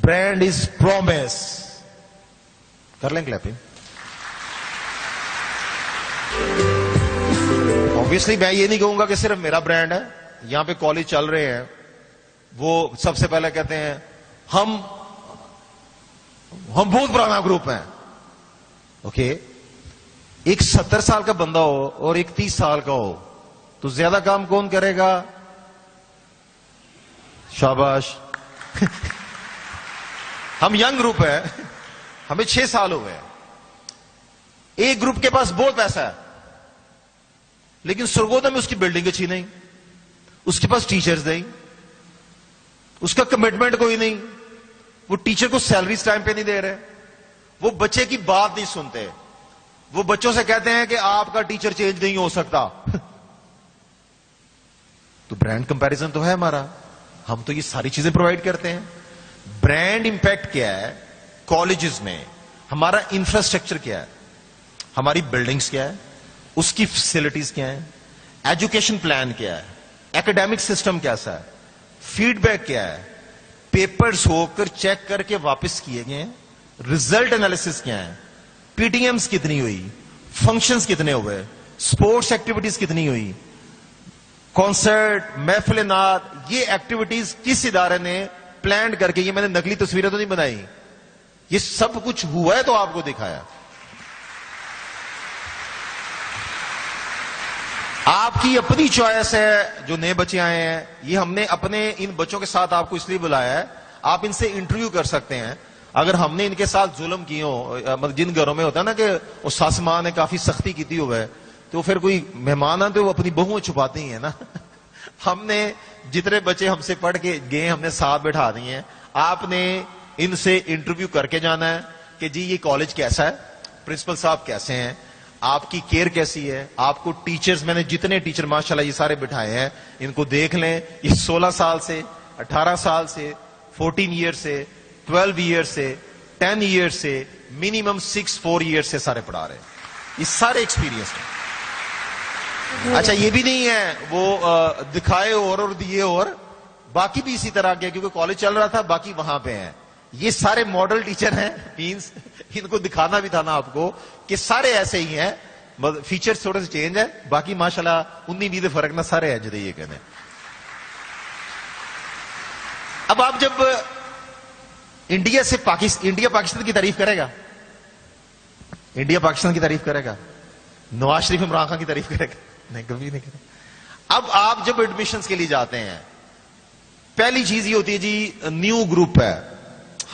brand is promise. کر لیں کلیپنگ. obviously میں یہ نہیں کہوں گا کہ صرف میرا برانڈ ہے. یہاں پہ کالج چل رہے ہیں وہ سب سے پہلے کہتے ہیں ہم بہت پرانا گروپ ہیں. اوکے, ایک 70 سال کا بندہ ہو اور ایک 30 سال کا ہو تو زیادہ کام کون کرے گا؟ شاباش. ہم ینگ گروپ ہے, ہمیں 6 سال ہوئے. ایک گروپ کے پاس بہت پیسہ ہے لیکن سرگودا میں اس کی بلڈنگ اچھی نہیں, اس کے پاس ٹیچرز نہیں, اس کا کمٹمنٹ کوئی نہیں, وہ ٹیچر کو سیلریز ٹائم پہ نہیں دے رہے, وہ بچے کی بات نہیں سنتے, وہ بچوں سے کہتے ہیں کہ آپ کا ٹیچر چینج نہیں ہو سکتا. تو برانڈ کمپیریزن تو ہے ہمارا, ہم تو یہ ساری چیزیں پرووائڈ کرتے ہیں. برانڈ امپیکٹ کیا ہے کالجز میں؟ ہمارا انفراسٹرکچر کیا ہے, ہماری بلڈنگز کیا ہے, اس کی فیسلٹیز کیا ہیں, ایجوکیشن پلان کیا ہے, ایکڈیمک سسٹم کیسا ہے, فیڈ بیک کیا ہے, پیپرز ہو کر چیک کر کے واپس کیے گئے, ریزلٹ انالیسس کیا ہے, پی ٹی ایمز کتنی ہوئی, فنکشنز کتنے ہوئے, سپورٹس ایکٹیویٹیز کتنی ہوئی, کانسرٹ, محفل نعت, یہ ایکٹیویٹیز کس ادارے نے پلان کر کے, یہ میں نے نقلی تصویریں تو نہیں بنائی, یہ سب کچھ ہوا ہے تو آپ کو دکھایا. آپ کی اپنی چوائس ہے. جو نئے بچے آئے ہیں یہ ہم نے اپنے ان بچوں کے ساتھ آپ کو اس لیے بلایا ہے, آپ ان سے انٹرویو کر سکتے ہیں. اگر ہم نے ان کے ساتھ ظلم کیے ہو, مطلب جن گھروں میں ہوتا ہے نا کہ اس ساس ماں نے کافی سختی کی ہوئے ہے, تو پھر کوئی مہمان آتے وہ اپنی بہویں چھپاتی ہیں نا. ہم نے جتنے بچے ہم سے پڑھ کے گئے ہم نے ساتھ بٹھا دیے ہیں. آپ نے ان سے انٹرویو کر کے جانا ہے کہ جی یہ کالج کیسا ہے, پرنسپل صاحب کیسے ہیں, آپ کی کیئر کیسی ہے, آپ کو ٹیچرز, میں نے جتنے ٹیچر ماشاءاللہ یہ سارے بٹھائے ہیں ان کو دیکھ لیں. یہ 16 سال سے, 18 سال سے, 14 ایئر سے, 12 ایئر سے, 10 ایئر سے, منیمم 4 ایئر سے سارے پڑھا رہے ہیں. یہ سارے ایکسپیرینس ہیں. اچھا یہ بھی نہیں ہے وہ دکھائے اور دیے, اور باقی بھی اسی طرح کے, کیونکہ کالج چل رہا تھا باقی وہاں پہ ہیں. یہ سارے ماڈل ٹیچر ہیں, مینس ان کو دکھانا بھی تھا نا آپ کو کہ سارے ایسے ہی ہیں, فیچر تھوڑے سے چینج ہے, باقی ماشاءاللہ 19-20 فرق نہ سارے ہیں جدے یہ کہنے. اب آپ جب انڈیا سے انڈیا پاکستان کی تعریف کرے گا, انڈیا پاکستان کی تعریف کرے گا, نواز شریف عمران خان کی تعریف کرے گا؟ نہیں, کبھی نہیں کرے. اب آپ جب ایڈمیشنز کے لیے جاتے ہیں پہلی چیز یہ ہوتی ہے جی نیو گروپ ہے,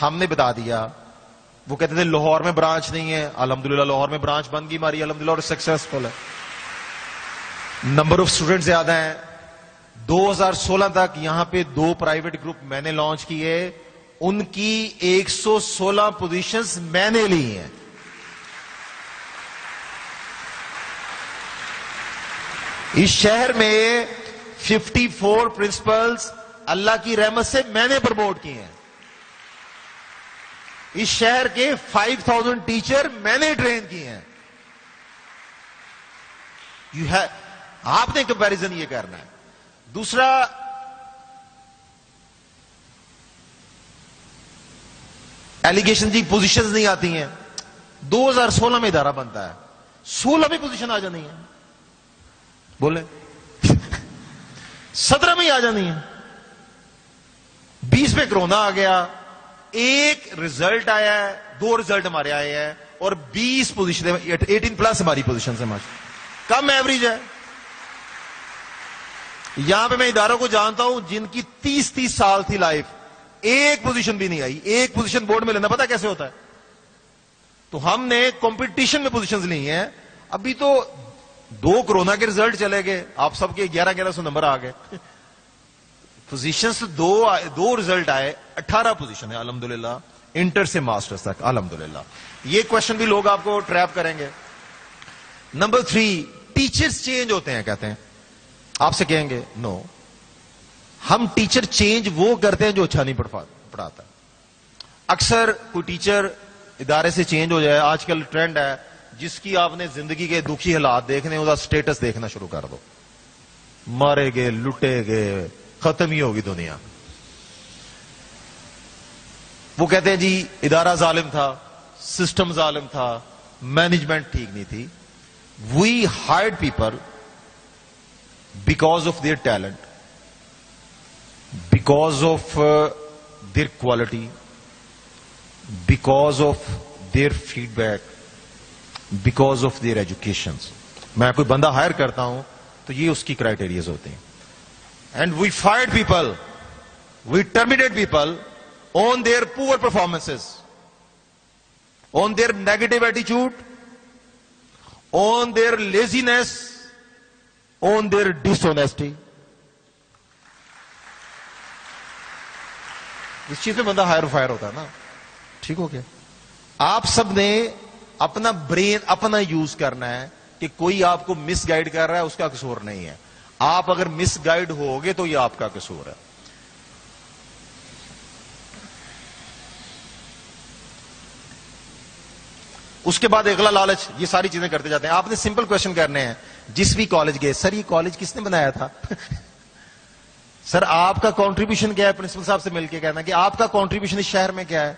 ہم نے بتا دیا. وہ کہتے تھے لاہور میں برانچ نہیں ہے, الحمدللہ لاہور میں برانچ بن گئی ہماری الحمدللہ, اور سکسیسفل ہے. نمبر آف اسٹوڈنٹ زیادہ ہیں. 2016 تک یہاں پہ 2 پرائیویٹ گروپ میں نے لانچ کیے, ان کی 116 پوزیشنز میں نے لی ہیں. اس شہر میں 54 پرنسپلز اللہ کی رحمت سے میں نے پروموٹ کیے ہیں. اس شہر کے 5000 ٹیچر میں نے ٹرین کیے ہیں. آپ نے کمپیریزن یہ کرنا ہے. دوسرا, ایلیگیشن جی پوزیشنز نہیں آتی ہیں. 2016 میں ادارہ بنتا ہے, 16 میں پوزیشن آ جانی ہے, بولے 17 میں ہی آ جانی ہے. 20 میں کرونا آ گیا, ایک رزلٹ آیا ہے, 2 رزلٹ ہمارے آئے ہیں, اور 20 پوزیشن 18 پلس ہماری پوزیشن سے کم ایوریج ہے. یہاں پہ میں اداروں کو جانتا ہوں جن کی 30 سال تھی لائف, ایک پوزیشن بھی نہیں آئی. ایک پوزیشن بورڈ میں لینا پتا کیسے ہوتا ہے؟ تو ہم نے کمپٹیشن میں پوزیشنز لی ہیں. ابھی تو 2 کورونا کے ریزلٹ چلے گئے, آپ سب کے 1100 نمبر آ گئے. پوزیشنز دو ریزلٹ آئے, 18 پوزیشن ہے الحمدللہ, انٹر سے ماسٹرز تک الحمدللہ. یہ کوشچن بھی لوگ آپ کو ٹریپ کریں گے. نمبر 3, ٹیچرز چینج ہوتے ہیں کہتے ہیں. آپ سے کہیں گے نو, ہم ٹیچر چینج وہ کرتے ہیں جو اچھا نہیں پڑھاتا. اکثر کوئی ٹیچر ادارے سے چینج ہو جائے, آج کل ٹرینڈ ہے جس کی آپ نے زندگی کے دکھی حالات دیکھنے, اس کا سٹیٹس دیکھنا شروع کر دو, مارے گئے, لٹے گئے, ختم ہی ہوگی دنیا. وہ کہتے ہیں جی ادارہ ظالم تھا, سسٹم ظالم تھا, مینجمنٹ ٹھیک نہیں تھی. We hired people because of their talent, because of their quality, because of their feedback, because of their education. میں کوئی بندہ ہائر کرتا ہوں تو یہ اس کی کرائٹیریاز ہوتے ہیں. And we fired people, we terminate people on their poor performances, on their negative ایٹیچیوڈ, on their laziness, on their dishonesty. اس چیز میں بندہ ہائر فائر ہوتا ہے نا. ٹھیک ہو گیا. آپ سب نے اپنا برین اپنا یوز کرنا ہے کہ کوئی آپ کو مس گائیڈ کر رہا ہے, اس کا قصور نہیں ہے. آپ اگر مس گائیڈ ہوگے تو یہ آپ کا قصور ہے. اس کے بعد اگلا لالچ, یہ ساری چیزیں کرتے جاتے ہیں. آپ نے سمپل کوشچن کرنے ہیں. جس بھی کالج گئے, سر یہ کالج کس نے بنایا تھا؟ سر آپ کا کنٹریبیوشن کیا ہے؟ پرنسپل صاحب سے مل کے کہنا کہ آپ کا کنٹریبیوشن اس شہر میں کیا ہے,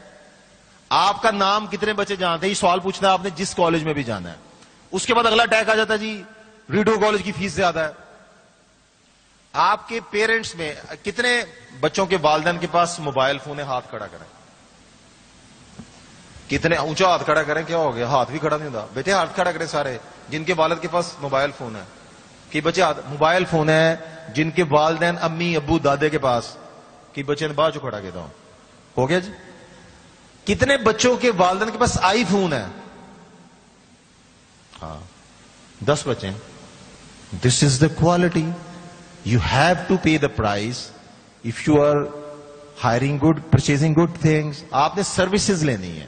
آپ کا نام کتنے بچے جانتے ہیں. یہ سوال پوچھنا ہے آپ نے جس کالج میں بھی جانا ہے. اس کے بعد اگلا ٹیگ آ جاتا ہے جی ریڈو کالج کی فیس زیادہ ہے. آپ کے پیرنٹس میں کتنے بچوں کے والدین کے پاس موبائل فون ہے؟ ہاتھ کھڑا کریں. کتنے اونچا ہاتھ کھڑا کریں. کیا ہو گیا, ہاتھ بھی کھڑا نہیں ہوتا. بیٹے ہاتھ کھڑا کریں سارے جن کے والد کے پاس موبائل فون ہے. کہ بچے موبائل فون ہے جن کے والدین امی ابو دادے کے پاس, کہ بچے نے باہر جو کھڑا کہتا ہوں. ہو گیا جی. کتنے بچوں کے والدین کے پاس آئی فون ہے؟ ہاں 10 بچے. This is the quality. You have to pay the price if you are hiring good, purchasing good things. آپ نے سروسز لینی ہے.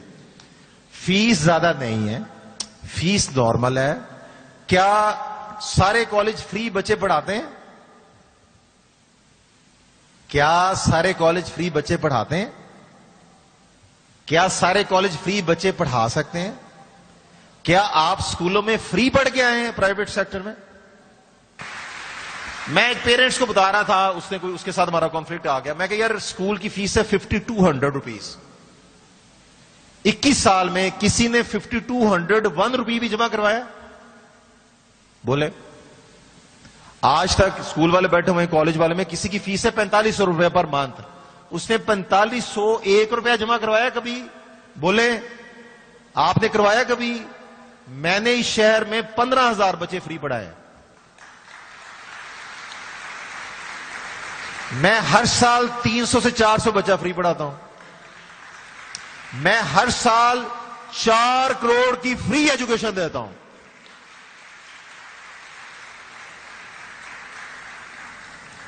فیس زیادہ نہیں ہے, فیس نارمل ہے. کیا سارے کالج فری بچے پڑھاتے ہیں؟ کیا سارے کالج فری بچے پڑھاتے ہیں؟ کیا سارے کالج فری بچے پڑھا سکتے ہیں؟ کیا آپ اسکولوں میں فری پڑھ کے آئے ہیں پرائیویٹ سیکٹر میں؟ میں ایک پیرنٹس کو بتا رہا تھا, اس کے ساتھ ہمارا کانفلکٹ آ گیا. میں کہ یار اسکول کی فیس ہے 5200 روپیز. 21 سال میں کسی نے 5201 روپی بھی جمع کروایا؟ بولے. آج تک اسکول والے بیٹھے ہوئے کالج والے میں کسی کی فیس ہے 4500 روپے پر منتھ. اس نے 4501 روپیہ جمع کروایا کبھی؟ بولے. آپ نے کروایا کبھی؟ میں نے اس شہر میں 15,000 بچے فری پڑھائے. میں ہر سال 300 سے 400 بچہ فری پڑھاتا ہوں. میں ہر سال 4 کروڑ کی فری ایجوکیشن دیتا ہوں.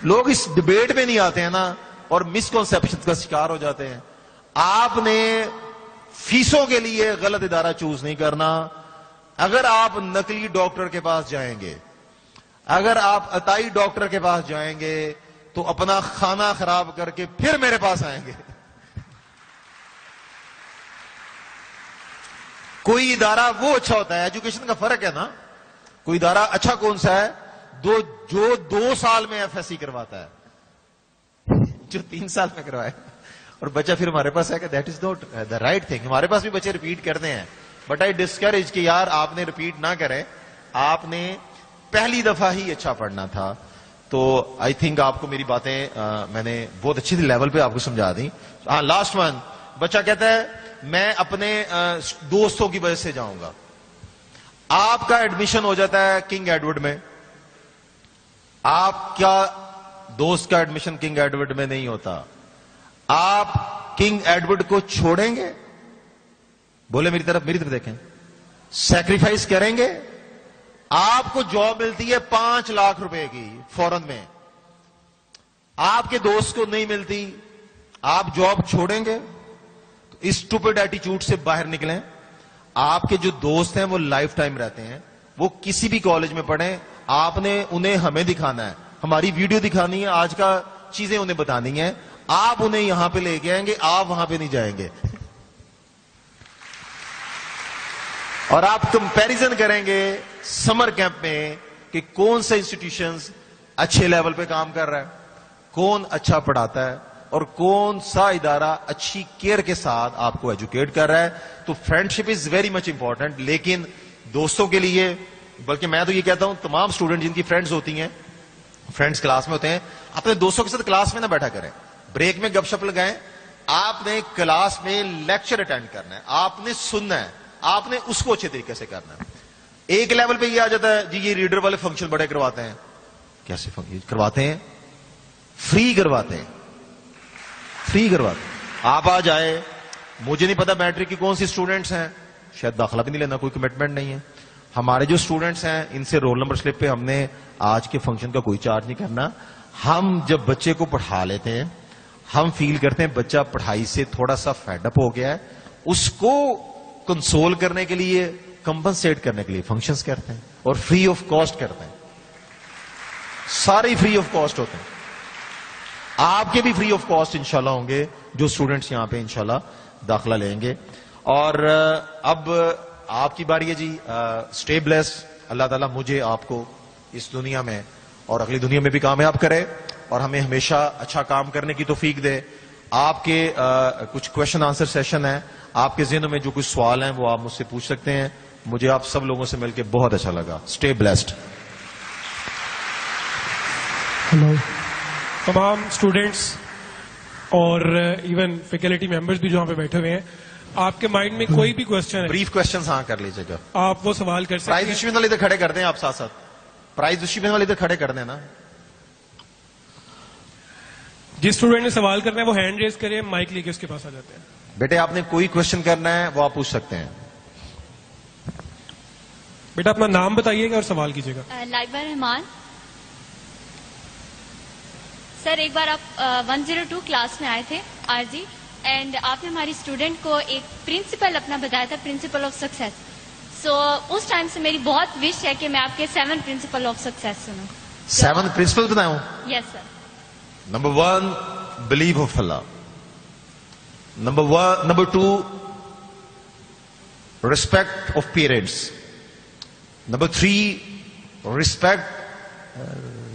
لوگ اس ڈبیٹ میں نہیں آتے ہیں نا, اور مسکنسپشن کا شکار ہو جاتے ہیں. آپ نے فیسوں کے لیے غلط ادارہ چوز نہیں کرنا. اگر آپ نقلی ڈاکٹر کے پاس جائیں گے, اگر آپ عطائی ڈاکٹر کے پاس جائیں گے, تو اپنا کھانا خراب کر کے پھر میرے پاس آئیں گے. کوئی ادارہ وہ اچھا ہوتا ہے, ایجوکیشن کا فرق ہے نا. کوئی ادارہ اچھا کون سا ہے؟ جو 2 سال میں ایف ایس سی کرواتا ہے, جو 3 سال میں کروائے. اور بچہ پھر ہمارے پاس ہے کہ that is not the right thing. ہمارے پاس بھی بچے ریپیٹ کرتے ہیں, بٹ آئی ڈسکریج کہ یار آپ نے ریپیٹ نہ کریں, آپ نے پہلی دفعہ ہی اچھا پڑھنا تھا. تو آئی تھنک آپ کو میری باتیں میں نے بہت اچھی لیول پہ آپ کو سمجھا دی. ہاں لاسٹ ون, بچہ کہتا ہے میں اپنے دوستوں کی وجہ سے جاؤں گا. آپ کا ایڈمیشن ہو جاتا ہے کنگ ایڈورڈ میں, آپ کیا دوست کا ایڈمیشن کنگ ایڈورڈ میں نہیں ہوتا. آپ کنگ ایڈورڈ کو چھوڑیں گے؟ بولے میری طرف دیکھیں. سیکریفائس کریں گے؟ آپ کو جاب ملتی ہے 5 لاکھ روپے کی فورن میں, آپ کے دوست کو نہیں ملتی, آپ جاب چھوڑیں گے؟ تو اس اسٹوپڈ ایٹیچیوڈ سے باہر نکلیں. آپ کے جو دوست ہیں وہ لائف ٹائم رہتے ہیں, وہ کسی بھی کالج میں پڑھیں, آپ نے انہیں ہمیں دکھانا ہے, ہماری ویڈیو دکھانی ہے, آج کا چیزیں انہیں بتانی ہیں, آپ انہیں یہاں پہ لے کے آئیں گے, آپ وہاں پہ نہیں جائیں گے. اور آپ کمپیریزن کریں گے سمر کیمپ میں کہ کون سا انسٹیٹیوشنز اچھے لیول پہ کام کر رہا ہے, کون اچھا پڑھاتا ہے, اور کون سا ادارہ اچھی کیئر کے ساتھ آپ کو ایجوکیٹ کر رہا ہے. تو friendship is very much important. لیکن دوستوں کے لیے, بلکہ میں تو یہ کہتا ہوں تمام اسٹوڈنٹ جن کی فرینڈز ہوتی ہیں, فرینڈز کلاس میں ہوتے ہیں, اپنے دوستوں کے ساتھ کلاس میں نہ بیٹھا کریں, بریک میں گپ شپ لگائیں. آپ نے کلاس میں لیکچر اٹینڈ کرنا ہے, آپ نے سننا ہے, آپ نے اس کو اچھے طریقے سے کرنا ہے. ایک لیول پہ یہ آ جاتا ہے جی یہ ریڈر والے فنکشن بڑے کرواتے ہیں. کیسے کرواتے ہیں؟ فری کرواتے ہیں, فری کرواتے ہیں. آپ آ جائے, مجھے نہیں پتا میٹرک کی کون سی اسٹوڈنٹس ہیں, شاید داخلہ بھی نہیں لینا, کوئی کمٹمنٹ نہیں ہے. ہمارے جو اسٹوڈنٹس ہیں ان سے رول نمبر سلپ پہ ہم نے آج کے فنکشن کا کوئی چارج نہیں کرنا. ہم جب بچے کو پڑھا لیتے ہیں, ہم فیل کرتے ہیں بچہ پڑھائی سے تھوڑا سا فیڈ اپ ہو گیا ہے, اس کو کنسول کرنے کے لیے, کمپنسیٹ کرنے کے لیے فنکشنز کرتے ہیں, اور فری آف کاسٹ کرتے ہیں. سارے فری آف کاسٹ ہوتے ہیں. آپ کے بھی فری آف کاسٹ انشاءاللہ ہوں گے جو اسٹوڈنٹس یہاں پہ انشاءاللہ داخلہ لیں گے. اور اب آپ کی باری ہے جی. Stay blessed. اللہ تعالیٰ مجھے آپ کو اس دنیا میں اور اگلی دنیا میں بھی کامیاب کرے, اور ہمیں ہمیشہ اچھا کام کرنے کی توفیق دے. آپ کے کچھ کوشچن آنسر سیشن ہے, آپ کے ذہنوں میں جو کچھ سوال ہیں وہ آپ مجھ سے پوچھ سکتے ہیں. مجھے آپ سب لوگوں سے مل کے بہت اچھا لگا. Stay blessed. ہلو تمام اسٹوڈینٹس اور ایون فیکلٹی ممبرس بھی جو یہاں پہ بیٹھے ہوئے ہیں, آپ کے مائنڈ میں کوئی بھی کوشچن ہے, بریف کوشچنز ہاں کر لیجیے گا, آپ وہ سوال کر سکتے پرائز ہیں. ڈسٹریبیوشن والے ادھر کھڑے کر دیں, آپ ساتھ ساتھ پرائز ڈسٹریبیوشن والے ادھر کھڑے کر دیں نا. جس اسٹوڈنٹ نے سوال کرنا ہے وہ ہینڈ ریز کرے, مائک لے کے اس کے پاس آ جاتے ہیں. بیٹے آپ نے کوئی کوشچن کرنا ہے وہ آپ پوچھ سکتے ہیں. بیٹا اپنا نام بتائیے گا اور سوال کیجیے گا. لائبہ رحمان. سر ایک بار آپ 102 کلاس میں آئے تھے آرزی, اینڈ آپ نے ہماری اسٹوڈنٹ کو ایک پرنسپل اپنا بتایا تھا, پرنسپل آف سکسیس. سو اس ٹائم سے میری بہت وش ہے کہ میں آپ کے 7 پرنسپل آف سکسیس سنوں. 7 پرنسپل بتاؤں. یس سر. Number 1, believe of Allah. Number 2, respect of parents. Number 3, respect,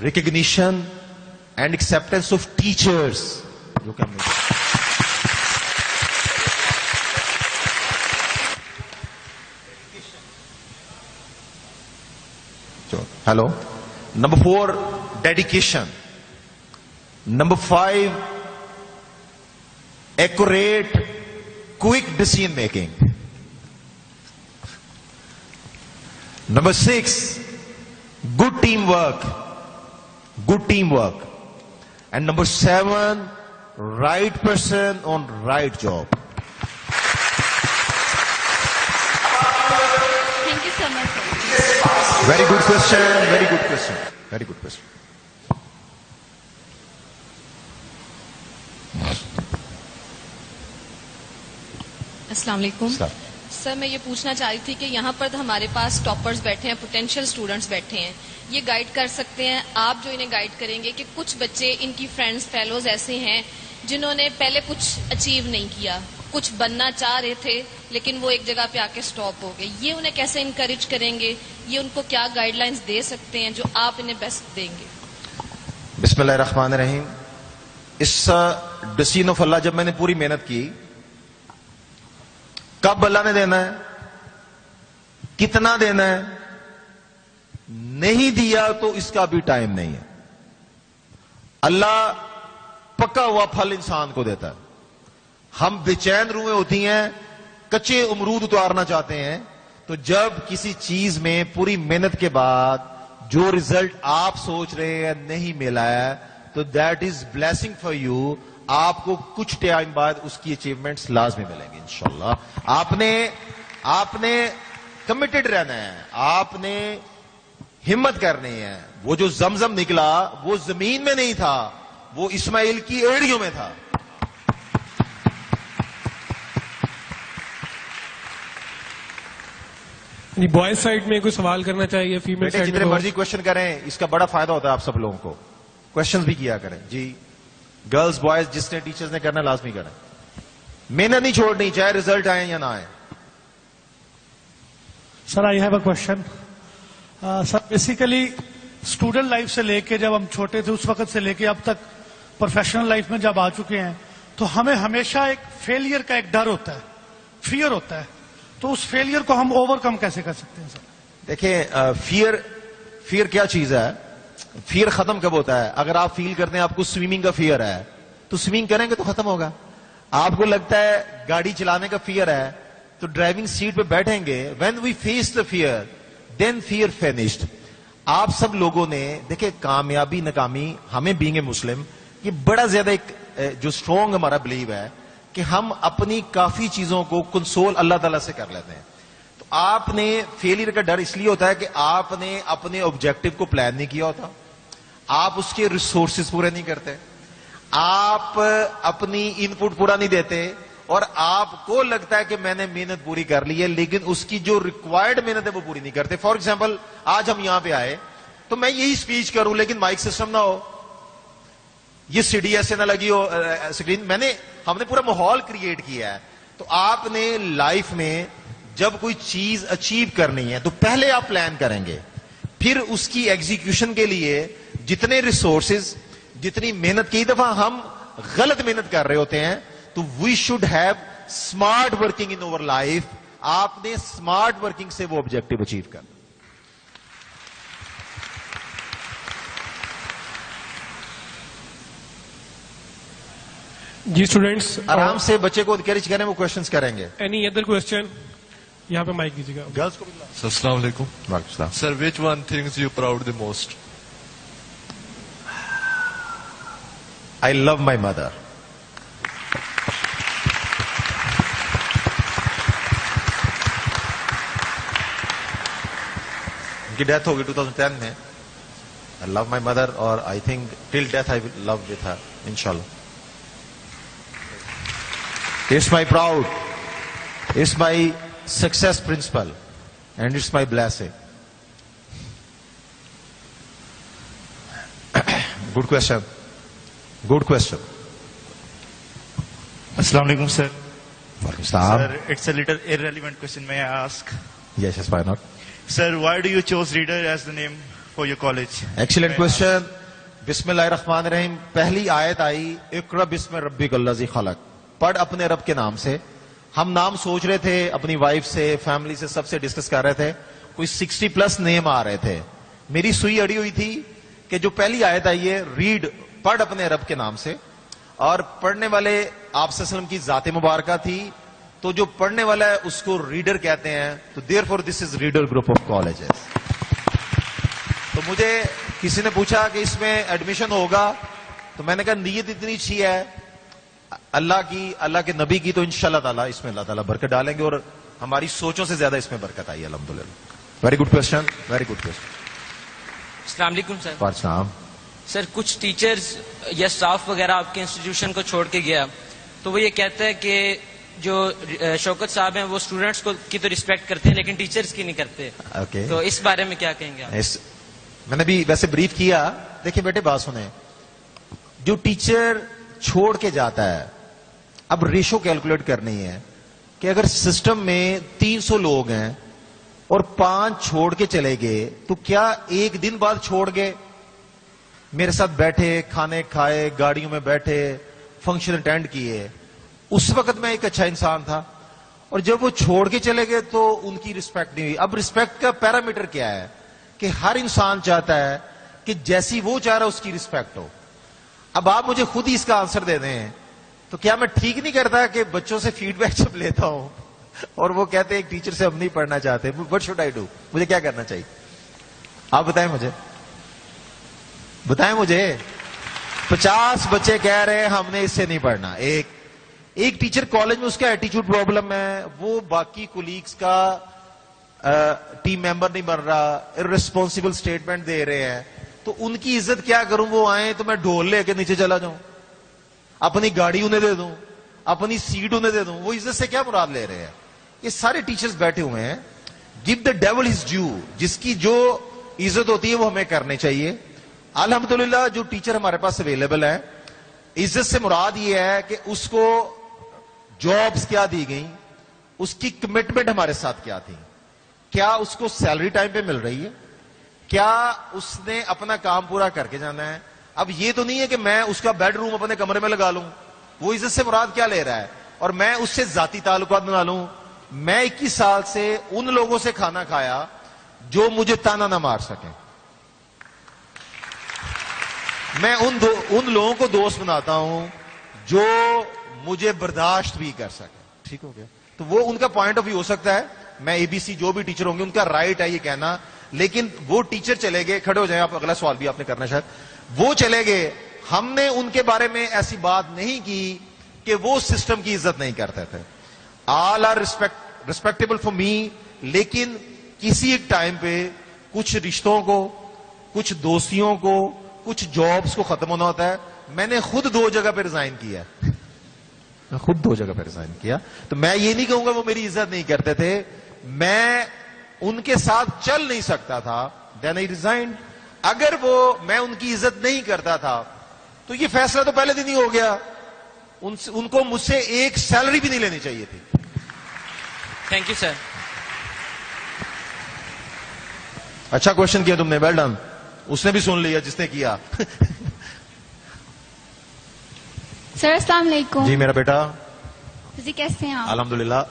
recognition and acceptance of teachers. جو کہ ہم نے Hello. Number 4, dedication. Number 5, accurate, quick decision making. Number 6, good teamwork. Good teamwork. And number 7, right person on right job. Thank you so much, sir. Very good question. Very good question. Very good question. السلام علیکم. سر میں یہ پوچھنا چاہ رہی تھی کہ یہاں پر ہمارے پاس ٹاپرز بیٹھے ہیں, پوٹینشیل اسٹوڈنٹس بیٹھے ہیں, یہ گائیڈ کر سکتے ہیں, آپ جو انہیں گائیڈ کریں گے کہ کچھ بچے ان کی فرینڈز فیلوز ایسے ہیں جنہوں نے پہلے کچھ اچیو نہیں کیا, کچھ بننا چاہ رہے تھے لیکن وہ ایک جگہ پہ آ کے اسٹاپ ہو گئے, یہ انہیں کیسے انکریج کریں گے, یہ ان کو کیا گائیڈ لائنس دے سکتے ہیں جو آپ انہیں بیسٹ دیں گے؟ بسم اللہ الرحمن الرحیم. اس ڈسین آف اللہ جب میں نے پوری محنت کی, کب اللہ نے دینا ہے, کتنا دینا ہے, نہیں دیا تو اس کا بھی ٹائم نہیں ہے. اللہ پکا ہوا پھل انسان کو دیتا ہے. ہم بے چین روحیں ہوتی ہیں کچے امرود اتارنا چاہتے ہیں تو جب کسی چیز میں پوری محنت کے بعد جو ریزلٹ آپ سوچ رہے ہیں نہیں ملا ہے تو that is blessing for you. آپ کو کچھ ٹائم بعد اس کی اچیومنٹس لازمی ملیں گے انشاءاللہ. آپ نے کمیٹڈ رہنا ہے, آپ نے ہمت کرنی ہے. وہ جو زمزم نکلا وہ زمین میں نہیں تھا, وہ اسماعیل کی ایڑیوں میں تھا. بوائز سائڈ میں کوئی سوال کرنا چاہیے, فیمیل سائڈ جتنے مرضی کوشچن کریں, اس کا بڑا فائدہ ہوتا ہے آپ سب لوگوں کو. کوشچنز بھی کیا کریں جی. گرلز بوائز جس نے ٹیچرز نے کرنا لازمی کریں. محنت نہیں چھوڑنی چاہے ریزلٹ آئے یا نہ آئے. Sir I have a question. Sir basically student life سے لے کے جب ہم چھوٹے تھے اس وقت سے لے کے اب تک پروفیشنل لائف میں جب آ چکے ہیں تو ہمیں ہمیشہ ایک فیلئر کا ایک ڈر ہوتا ہے, فیئر ہوتا ہے. تو اس فیلئر کو ہم اوور کم کیسے کر سکتے ہیں سر؟ دیکھیں فیئر کیا چیز ہے؟ فیئر ختم کب ہوتا ہے؟ اگر آپ فیل کرتے ہیں آپ کو سوئمنگ کا فیئر ہے تو سوئمنگ کریں گے تو ختم ہوگا. آپ کو لگتا ہے گاڑی چلانے کا فیئر ہے تو ڈرائیونگ سیٹ پہ بیٹھیں گے. When we face the fear then fear finished. آپ سب لوگوں نے دیکھیں کامیابی ناکامی ہمیں بینگ اے مسلم یہ بڑا زیادہ ایک جو اسٹرانگ ہمارا بلیو ہے کہ ہم اپنی کافی چیزوں کو کنسول اللہ تعالیٰ سے کر لیتے ہیں. تو آپ نے فیلئر کا ڈر اس لیے ہوتا ہے کہ آپ نے اپنے آبجیکٹو کو پلان نہیں کیا ہوتا, آپ اس کے ریسورسز پورے نہیں کرتے, آپ اپنی ان پٹ پورا نہیں دیتے, اور آپ کو لگتا ہے کہ میں نے محنت پوری کر لی ہے لیکن اس کی جو ریکوائرڈ محنت ہے وہ پوری نہیں کرتے. فار ایگزامپل آج ہم یہاں پہ آئے تو میں یہی اسپیچ کروں لیکن مائک سسٹم نہ ہو, یہ سی ڈی ایس نہ لگی ہو اسکرین, ہم نے پورا ماحول کریٹ کیا ہے. تو آپ نے لائف میں جب کوئی چیز اچیو کرنی ہے تو پہلے آپ پلان کریں گے, پھر اس کی ایگزیکیوشن کے لیے جتنے ریسورسز جتنی محنت, کئی دفعہ ہم غلط محنت کر رہے ہوتے ہیں تو we should have smart working in our life. آپ نے اسمارٹ ورکنگ سے وہ آبجیکٹو اچیو کرنا. جی اسٹوڈینٹس آرام سے بچے کو انکریج کریں, وہ کوشچنس کریں گے. اینی ادر کوشچن یہاں پہ مائک دیجیے گا. گرلس کو سر السلام علیکم. وعلیکم السلام. Sir which one things you proud the most? I love my mother. ان کی ڈیتھ ہوگی 2010 میں. I love my mother اور I think till death I will love with her inshallah. It's my proud. It's my success principle and it's my blessing. Good question. Good question. Assalamu alaikum, sir. Walaikum salam. Sir, it's a little irrelevant question. May I ask? Yes, why not? Sir, why do you choose Reader as the name for your college? Excellent question. Bismillahirrahmanirrahim. پہلی آیت آئی اقرأ بسم ربک الذی خلق. پڑھ اپنے رب کے نام سے. ہم نام سوچ رہے تھے اپنی وائف سے, فیملی سے, سب سے ڈسکس کر رہے تھے. کوئی 60+ نیم آ رہے تھے. میری سوئی اڑی ہوئی تھی کہ جو پہلی آیت آئی ہے ریڈ, پڑھ اپنے رب کے نام سے, اور پڑھنے والے آپ صلی اللہ علیہ وسلم کی ذات مبارکہ تھی, تو جو پڑھنے والا ہے اس کو ریڈر کہتے ہیں. تو therefore this is reader group of colleges. تو مجھے کسی نے پوچھا کہ اس میں ایڈمیشن ہوگا, تو میں نے کہا نیت اتنی اچھی ہے اللہ کی, اللہ کے نبی کی, تو انشاءاللہ تعالیٰ اس میں اللہ تعالیٰ برکت ڈالیں گے, اور ہماری سوچوں سے زیادہ اس میں برکت آئی الحمدللہ. Very good question, very good question. السلام علیکم سر. السلام. سر کچھ ٹیچرز یا اسٹاف وغیرہ آپ کے انسٹیٹیوشن کو چھوڑ کے گیا تو وہ یہ کہتا ہے کہ جو شوکت صاحب ہیں وہ اسٹوڈنٹس کی تو ریسپیکٹ کرتے ہیں لیکن ٹیچرز کی نہیں کرتے. تو اس بارے میں کیا کہیں گے آپ؟ میں نے بھی ویسے بریف کیا. دیکھیں بیٹے بات سنیں, جو ٹیچر چھوڑ کے جاتا ہے, اب ریشو کیلکولیٹ کرنی ہے کہ اگر سسٹم میں 300 لوگ ہیں اور 5 چھوڑ کے چلے گئے تو کیا ایک دن بعد چھوڑ گئے؟ میرے ساتھ بیٹھے, کھانے کھائے, گاڑیوں میں بیٹھے, فنکشن اٹینڈ کیے, اس وقت میں ایک اچھا انسان تھا, اور جب وہ چھوڑ کے چلے گئے تو ان کی رسپیکٹ نہیں ہوئی. اب رسپیکٹ کا پیرامیٹر کیا ہے کہ ہر انسان چاہتا ہے کہ جیسی وہ چاہ رہا اس کی رسپیکٹ ہو. اب آپ مجھے خود ہی اس کا آنسر دے دیں تو کیا میں ٹھیک نہیں کرتا کہ بچوں سے فیڈ بیک جب لیتا ہوں اور وہ کہتے ہیں ایک ٹیچر سے ہم نہیں پڑھنا چاہتے. What should I do? مجھے کیا کرنا چاہیے؟ آپ بتائیں مجھے. 50 بچے کہہ رہے ہیں ہم نے اس سے نہیں پڑھنا. ایک ٹیچر کالج میں اس کا ایٹیچیوڈ پرابلم ہے, وہ باقی کولیگز کا ٹیم ممبر نہیں بن رہا, ارریسپانسبل اسٹیٹمنٹ دے رہے ہیں, تو ان کی عزت کیا کروں؟ وہ آئیں تو میں ڈھول لے کے نیچے چلا جاؤں, اپنی گاڑی انہیں دے دوں, اپنی سیٹ انہیں دے دوں؟ وہ عزت سے کیا مراد لے رہے ہیں؟ یہ سارے ٹیچرز بیٹھے ہوئے ہیں. Give the dual his due. جس کی جو عزت ہوتی ہے وہ ہمیں کرنے چاہیے. الحمدللہ جو ٹیچر ہمارے پاس اویلیبل ہے, عزت سے مراد یہ ہے کہ اس کو جابز کیا دی گئیں, اس کی کمٹمنٹ ہمارے ساتھ کیا تھی, کیا اس کو سیلری ٹائم پہ مل رہی ہے, کیا اس نے اپنا کام پورا کر کے جانا ہے. اب یہ تو نہیں ہے کہ میں اس کا بیڈ روم اپنے کمرے میں لگا لوں. وہ عزت سے مراد کیا لے رہا ہے, اور میں اس سے ذاتی تعلقات بنا لوں. میں 21 سال سے ان لوگوں سے کھانا کھایا جو مجھے تانا نہ مار سکیں. میں ان لوگوں کو دوست بناتا ہوں جو مجھے برداشت بھی کر سکیں. ٹھیک ہو گیا؟ تو وہ ان کا پوائنٹ آف ویو ہو سکتا ہے. میں اے بی سی جو بھی ٹیچر ہوں گے ان کا رائٹ ہے یہ کہنا, لیکن وہ ٹیچر چلے گئے, کھڑے ہو جائیں آپ, اگلا سوال بھی آپ نے کرنا شاید. وہ چلے گئے, ہم نے ان کے بارے میں ایسی بات نہیں کی کہ وہ سسٹم کی عزت نہیں کرتے تھے. آل آر ریسپیکٹیبل فار می, لیکن کسی ایک ٹائم پہ کچھ رشتوں کو, کچھ دوستیوں کو, کچھ جابز کو ختم ہونا ہوتا ہے. میں نے خود 2 جگہ پہ ریزائن کیا, تو میں یہ نہیں کہوں گا وہ میری عزت نہیں کرتے تھے, میں ان کے ساتھ چل نہیں سکتا تھا, دین آئی ریزائنڈ. اگر میں ان کی عزت نہیں کرتا تھا تو یہ فیصلہ تو پہلے دن ہی ہو گیا. ان کو مجھ سے ایک سیلری بھی نہیں لینی چاہیے تھی. تھینک یو سر. اچھا کوشچن کیا تم نے, ویل ڈن. اس نے بھی سن لیا جس نے کیا. سر السلام علیکم. جی میرا بیٹا. جی کیسے ہیں آپ؟ الحمدللہ.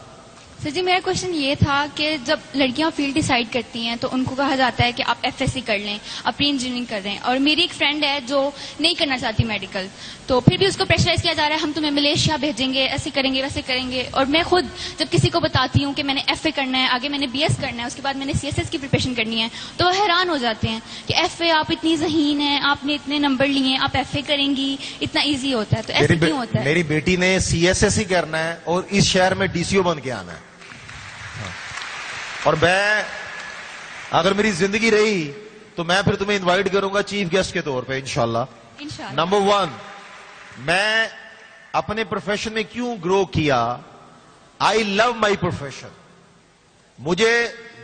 سر جی میرا کوشچن یہ تھا کہ جب لڑکیاں فیلڈ ڈیسائیڈ کرتی ہیں تو ان کو کہا جاتا ہے کہ آپ ایف ایس سی کر لیں, اپنی انجینئرنگ کر رہے ہیں, اور میری ایک فرینڈ ہے جو نہیں کرنا چاہتی میڈیکل, تو پھر بھی اس کو پریشرائز کیا جا رہا ہے ہم تمہیں ملیشیا بھیجیں گے, ایسے کریں گے ویسے کریں گے. اور میں خود جب کسی کو بتاتی ہوں کہ میں نے ایف اے کرنا ہے, آگے میں نے بی ایس کرنا ہے, اس کے بعد میں نے سی ایس ایس کی پریپریشن کرنی ہے, تو وہ حیران ہو جاتے ہیں کہ ایف اے آپ اتنی ذہین ہیں, آپ نے اتنے نمبر لیے, آپ ایف اے کریں گی, اتنا ایزی ہوتا ہے, تو ایسے کیوں ہوتا ہے؟ میری بیٹی نے سی ایس ایس ہی کرنا ہے اور اس شہر میں ڈی سی او بن کے آنا ہے, اور میں اگر میری زندگی رہی تو میں پھر تمہیں انوائٹ کروں گا چیف گیسٹ کے طور پہ انشاءاللہ. نمبر 1, میں اپنے پروفیشن میں کیوں گرو کیا؟ آئی لو مائی پروفیشن. مجھے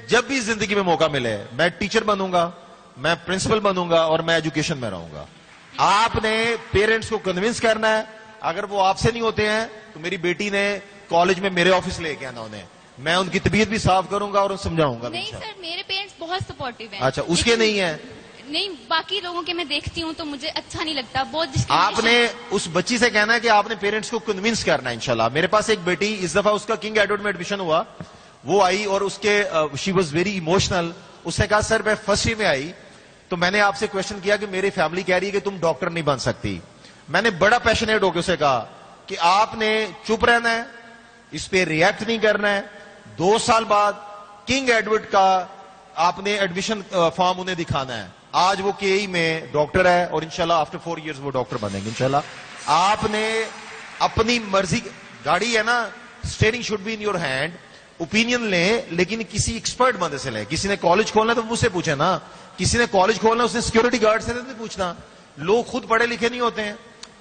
جب بھی زندگی میں موقع ملے میں ٹیچر بنوں گا, میں پرنسپل بنوں گا, اور میں ایجوکیشن میں رہوں گا. آپ نے پیرنٹس کو کنونس کرنا ہے, اگر وہ آپ سے نہیں ہوتے ہیں تو میری بیٹی نے کالج میں میرے آفس لے کے آنا انہیں, میں ان کی طبیعت بھی صاف کروں گا اور سمجھاؤں گا. نہیں سر, میرے پیرنٹس بہت سپورٹیو ہیں. اچھا, اس کے نہیں ہے؟ نہیں, باقی لوگوں کے میں دیکھتی ہوں تو مجھے اچھا نہیں لگتا بہت. آپ نے اس بچی سے کہنا ہے کہ آپ نے پیرنٹس کو کنونس کرنا ہے انشاءاللہ. میرے پاس ایک بیٹی, اس دفعہ اس کا کنگ ایڈورڈ میں ایڈمیشن ہوا, وہ آئی اور اس کے شی واز ویری ایموشنل. اس نے کہا سر میں فرسٹ ایئر میں آئی تو میں نے آپ سے کوشچن کیا کہ میری فیملی کہہ رہی ہے کہ تم ڈاکٹر نہیں بن سکتی. میں نے بڑا پیشنیٹ ہو کے اسے کہا کہ آپ نے چپ رہنا ہے, اس پہ ریئیکٹ نہیں کرنا ہے. 2 سال بعد کنگ ایڈورڈ کا آپ نے ایڈمیشن فارم انہیں دکھانا ہے. آج وہ کے ای میں ڈاکٹر ہے اور انشاءاللہ آفٹر 4 ایئرز وہ ڈاکٹر بنیں گے انشاءاللہ. آپ نے اپنی مرضی, گاڑی ہے نا, steering should be in your hand. Opinion لیں لیکن کسی ایکسپرٹ بندے سے لیں. کسی نے کالج کھولنا تو مجھ سے پوچھے نا, کسی نے کالج کھولنا اس نے سیکورٹی گارڈ سے نہیں پوچھنا. لوگ خود پڑھے لکھے نہیں ہوتے ہیں,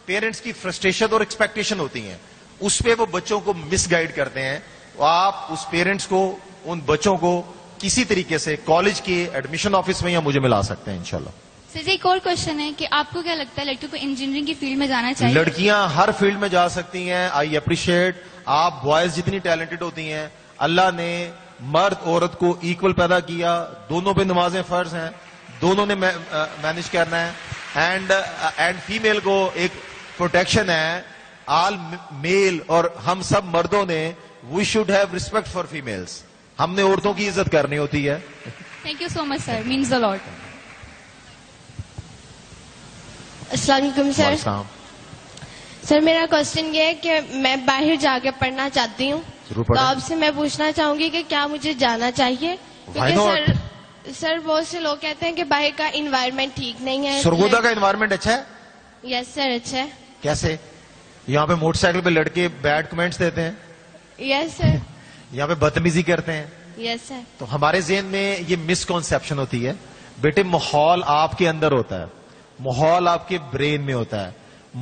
پیرنٹس کی فرسٹریشن اور ایکسپیکٹیشن ہوتی ہیں, اس پہ وہ بچوں کو مس گائیڈ کرتے ہیں. آپ اس پیرنٹس کو, ان بچوں کو کسی طریقے سے کالج کے ایڈمیشن آفس میں یا مجھے ملا سکتے ہیں انشاءاللہ. سر جی ایک اور کوشچن ہے کہ آپ کو کیا لگتا ہے لڑکیوں کو انجینئرنگ کی فیلڈ میں جانا چاہیے؟ لڑکیاں ہر فیلڈ میں جا سکتی ہیں. آئی اپریشیٹ, آپ بوائز جتنی ٹیلنٹڈ ہوتی ہیں, اللہ نے مرد عورت کو ایکول پیدا کیا, دونوں پہ نمازیں فرض ہیں, دونوں نے مینج کرنا ہے, اینڈ فیمیل کو ایک پروٹیکشن ہے. آل میل اور ہم سب مردوں نے we should have respect for females. ہم نے عورتوں کی عزت کرنی ہوتی ہے. Thank you so much sir, means a lot. السلام علیکم سر. سر میرا کوشچن یہ ہے کہ میں باہر جا کے پڑھنا چاہتی ہوں ضرور تو پڑھیں. آپ سے میں پوچھنا چاہوں گی کہ کیا مجھے جانا چاہیے؟ Why not? سر بہت سے لوگ کہتے ہیں کہ باہر کا انوائرمنٹ ٹھیک نہیں ہے. سرگودا کا انوائرمنٹ اچھا ہے؟ یس سر اچھا ہے. کیسے؟ یہاں پہ موٹر سائیکل پہ لڑکے بیڈ کمنٹس دیتے ہیں, یس سر. یہاں پہ بدتمیزی کرتے ہیں. یس سر. تو ہمارے ذہن میں یہ مسکنسیپشن ہوتی ہے. بیٹے ماحول آپ کے اندر ہوتا ہے, ماحول آپ کے برین میں ہوتا ہے,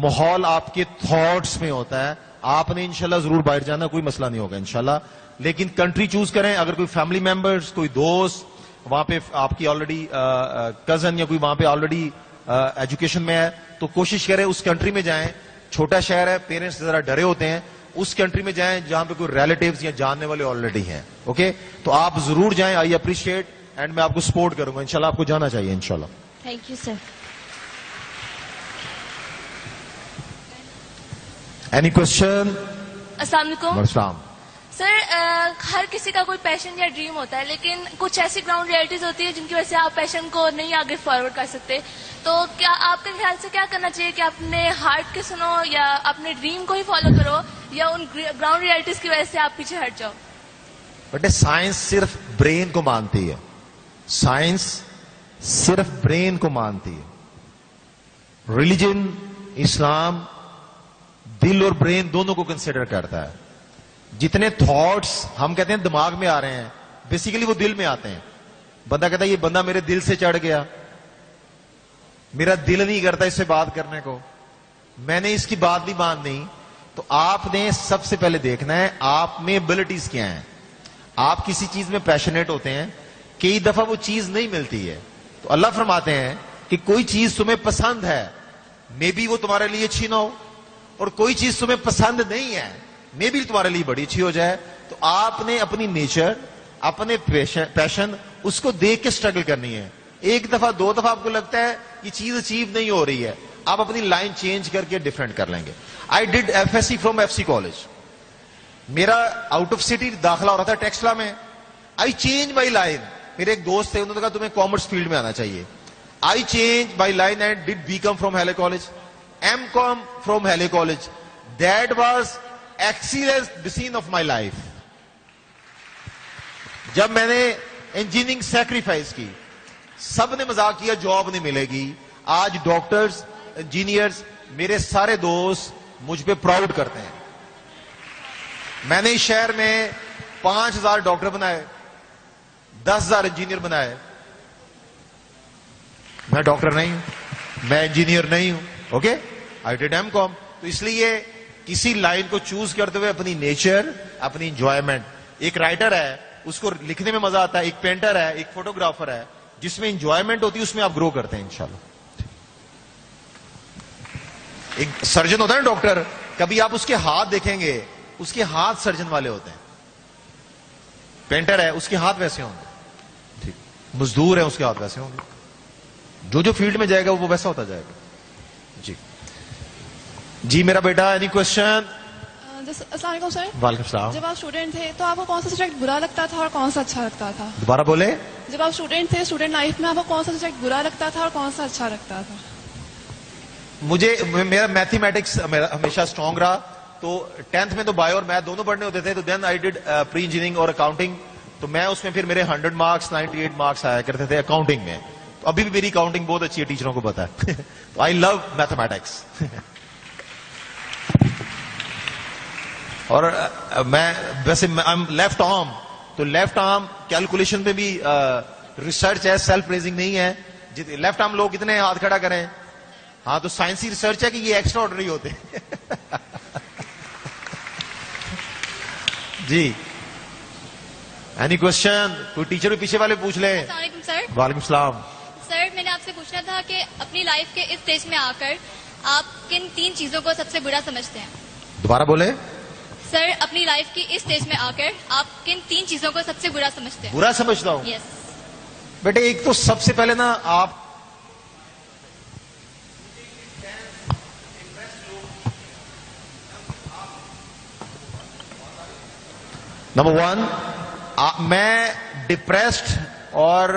ماحول آپ کے تھاٹس میں ہوتا ہے. آپ نے انشاءاللہ ضرور باہر جانا, کوئی مسئلہ نہیں ہوگا انشاءاللہ, لیکن کنٹری چوز کریں. اگر کوئی فیملی ممبرز, کوئی دوست وہاں پہ آپ کی آلریڈی کزن یا کوئی وہاں پہ آلریڈی ایجوکیشن میں ہے, تو کوشش کریں اس کنٹری میں جائیں. چھوٹا شہر ہے, پیرنٹس ذرا ڈرے ہوتے ہیں, اس کنٹری میں جائیں جہاں پہ کوئی ریلیٹیوز یا جاننے والے آلریڈی ہیں. اوکے, تو آپ ضرور جائیں. آئی اپریشیٹ اینڈ میں آپ کو سپورٹ کروں گا. انشاءاللہ آپ کو جانا چاہیے انشاءاللہ. Thank you sir. Any question? السلام علیکم. السلام. سر ہر کسی کا کوئی پیشن یا ڈریم ہوتا ہے, لیکن کچھ ایسی گراؤنڈ ریئلٹیز ہوتی ہے جن کی وجہ سے آپ پیشن کو نہیں آگے فارورڈ کر سکتے. تو کیا آپ کے خیال سے کیا کرنا چاہیے کہ اپنے ہارٹ کے سنو یا اپنے ڈریم کو ہی فالو کرو, یا ان گراؤنڈ ریئلٹیز کی وجہ سے آپ پیچھے ہٹ جاؤ؟ بٹ سائنس صرف برین کو مانتی ہے, سائنس صرف برین کو مانتی ہے. ریلیجن, اسلام دل اور برین دونوں کو کنسیڈر کرتا ہے. جتنے تھاٹس ہم کہتے ہیں دماغ میں آ رہے ہیں, بیسیکلی وہ دل میں آتے ہیں. بندہ کہتا ہے یہ بندہ میرے دل سے چڑھ گیا, میرا دل نہیں کرتا اس سے بات کرنے کو, میں نے اس کی بات نہیں ماننی. تو آپ نے سب سے پہلے دیکھنا ہے آپ میں ایبلٹیز کیا ہیں. آپ کسی چیز میں پیشنیٹ ہوتے ہیں, کئی دفعہ وہ چیز نہیں ملتی ہے, تو اللہ فرماتے ہیں کہ کوئی چیز تمہیں پسند ہے, مے بی وہ تمہارے لیے اچھی نہ ہو, اور کوئی چیز تمہیں پسند نہیں ہے, مے بی تمہارے لیے بڑی اچھی ہو جائے. تو آپ نے اپنی نیچر, اپنے پیشن, اس کو دیکھ کے اسٹرگل کرنی ہے. ایک دفعہ دو دفعہ آپ کو لگتا ہے یہ چیز اچیو نہیں ہو رہی ہے, آپ اپنی لائن چینج کر کے ڈفرینٹ کر لیں گے. I did FSC from FC college. میرا آؤٹ آف سٹی داخلہ ہو رہا تھا ٹیکسلا میں. آئی چینج مائی لائن. میرے ایک دوست تھے, انہوں نے کہا تمہیں کامرس فیلڈ میں آنا چاہیے. I change my line and did BCom from Hailey college, MCom from Hailey college. That was excellence decision of my life. جب میں نے انجینئرنگ سیکریفائس کی, سب نے مذاق کیا جاب نہیں ملے گی. آج ڈاکٹرز, انجینئرز, میرے سارے دوست مجھ پہ پراؤڈ کرتے ہیں. میں نے اس شہر میں 5000 ڈاکٹر بنائے, 10,000 انجینئر بنائے. میں ڈاکٹر نہیں ہوں, میں انجینئر نہیں ہوں. Okay, I did MCom. تو اس لیے کسی لائن کو چوز کرتے ہوئے اپنی نیچر, اپنی انجوائمنٹ. ایک رائٹر ہے, اس کو لکھنے میں مزہ آتا ہے. ایک پینٹر ہے, ایک فوٹوگرافر ہے, جس میں انجوائمنٹ ہوتی ہے اس میں آپ گرو کرتے ہیں انشاءاللہ. ایک سرجن ہوتا ہے نا ڈاکٹر, کبھی آپ اس کے ہاتھ دیکھیں گے, اس کے ہاتھ سرجن والے ہوتے ہیں. پینٹر ہے, اس کے ہاتھ ویسے ہوں گے. ٹھیک, مزدور ہے, اس کے ہاتھ ویسے ہوں گے. جو فیلڈ میں جائے گا وہ ویسا ہوتا جائے گا. جی جی میرا بیٹا, اینی کوشچن؟ السلام علیکم سر. وعلیکم السلام. جب آپ اسٹوڈنٹ تھے تو آپ کو کون سا سبجیکٹ برا لگتا تھا اور کون سا اچھا لگتا تھا؟ دوبارہ بولے. جب آپ اسٹوڈنٹ تھے, اسٹوڈنٹ لائف میں آپ کو کون سا سبجیکٹ برا لگتا تھا اور کون سا اچھا لگتا تھا؟ مجھے میرا میتھمیٹکس ہمیشہ اسٹرانگ رہا. تو 10th میں تو بایو اور میتھ دونوں پڑھنے ہوتے تھے. تو دین آئی ڈیڈ پری انجینئرنگ اور اکاؤنٹنگ. تو میں اس میں پھر میرے 100 مارکس 98 مارکس آیا کرتے تھے اکاؤنٹنگ میں. تو ابھی بھی میری اکاؤنٹنگ بہت اچھی ہے, ٹیچروں کو پتا ہے. تو آئی لو میتھمیٹکس. اور میں ویسے لیفٹ آرم, تو لیفٹ آرم کیلکولیشن میں بھی ریسرچ ہے, سیلف ریزنگ نہیں ہے. لیفٹ آرم لوگ کتنے ہاتھ کھڑا کریں. ہاں, تو سائنسی ریسرچ ہے کہ یہ ایکسٹرا آرڈنری ہوتے ہیں. جی اینی کوشچن؟ کوئی ٹیچر پیچھے والے پوچھ لیں. السلام علیکم سر. وعلیکم السلام. سر میں نے آپ سے پوچھنا تھا کہ اپنی لائف کے اس اسٹیج میں آ کر آپ کن 3 چیزوں کو سب سے برا سمجھتے ہیں؟ دوبارہ بولے. سر اپنی لائف کی اس اسٹیج میں آ کر آپ کن 3 چیزوں کو سب سے برا سمجھتے ہیں؟ برا سمجھتا ہوں؟ یس. بیٹے ایک تو سب سے پہلے نا, آپ نمبر 1, میں ڈپریسڈ اور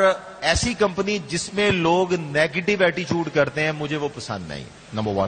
ایسی کمپنی جس میں لوگ نیگیٹو ایٹیچیوڈ کرتے ہیں, مجھے وہ پسند نہیں. نمبر 1.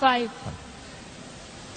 5.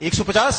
150.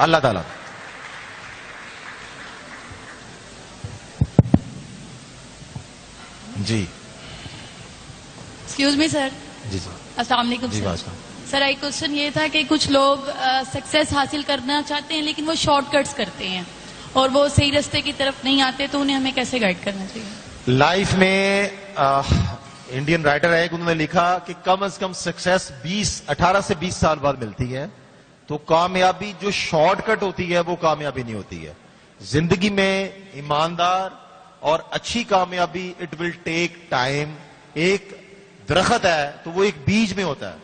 اللہ تعالیٰ. جی ایکسکیوز می سر. جی جی السلام علیکم جی. سر. سر ایک کوشچن یہ تھا کہ کچھ لوگ سکسیس حاصل کرنا چاہتے ہیں لیکن وہ شارٹ کٹس کرتے ہیں اور وہ صحیح راستے کی طرف نہیں آتے, تو انہیں ہمیں کیسے گائیڈ کرنا چاہیے؟ لائف میں انڈین رائٹر ہے, انہوں نے لکھا کہ کم از کم سکسیس 18 سے 20 سال بعد ملتی ہے. تو کامیابی جو شارٹ کٹ ہوتی ہے وہ کامیابی نہیں ہوتی ہے. زندگی میں ایماندار اور اچھی کامیابی اٹ ول ٹیک ٹائم. ایک درخت ہے تو وہ ایک بیج میں ہوتا ہے,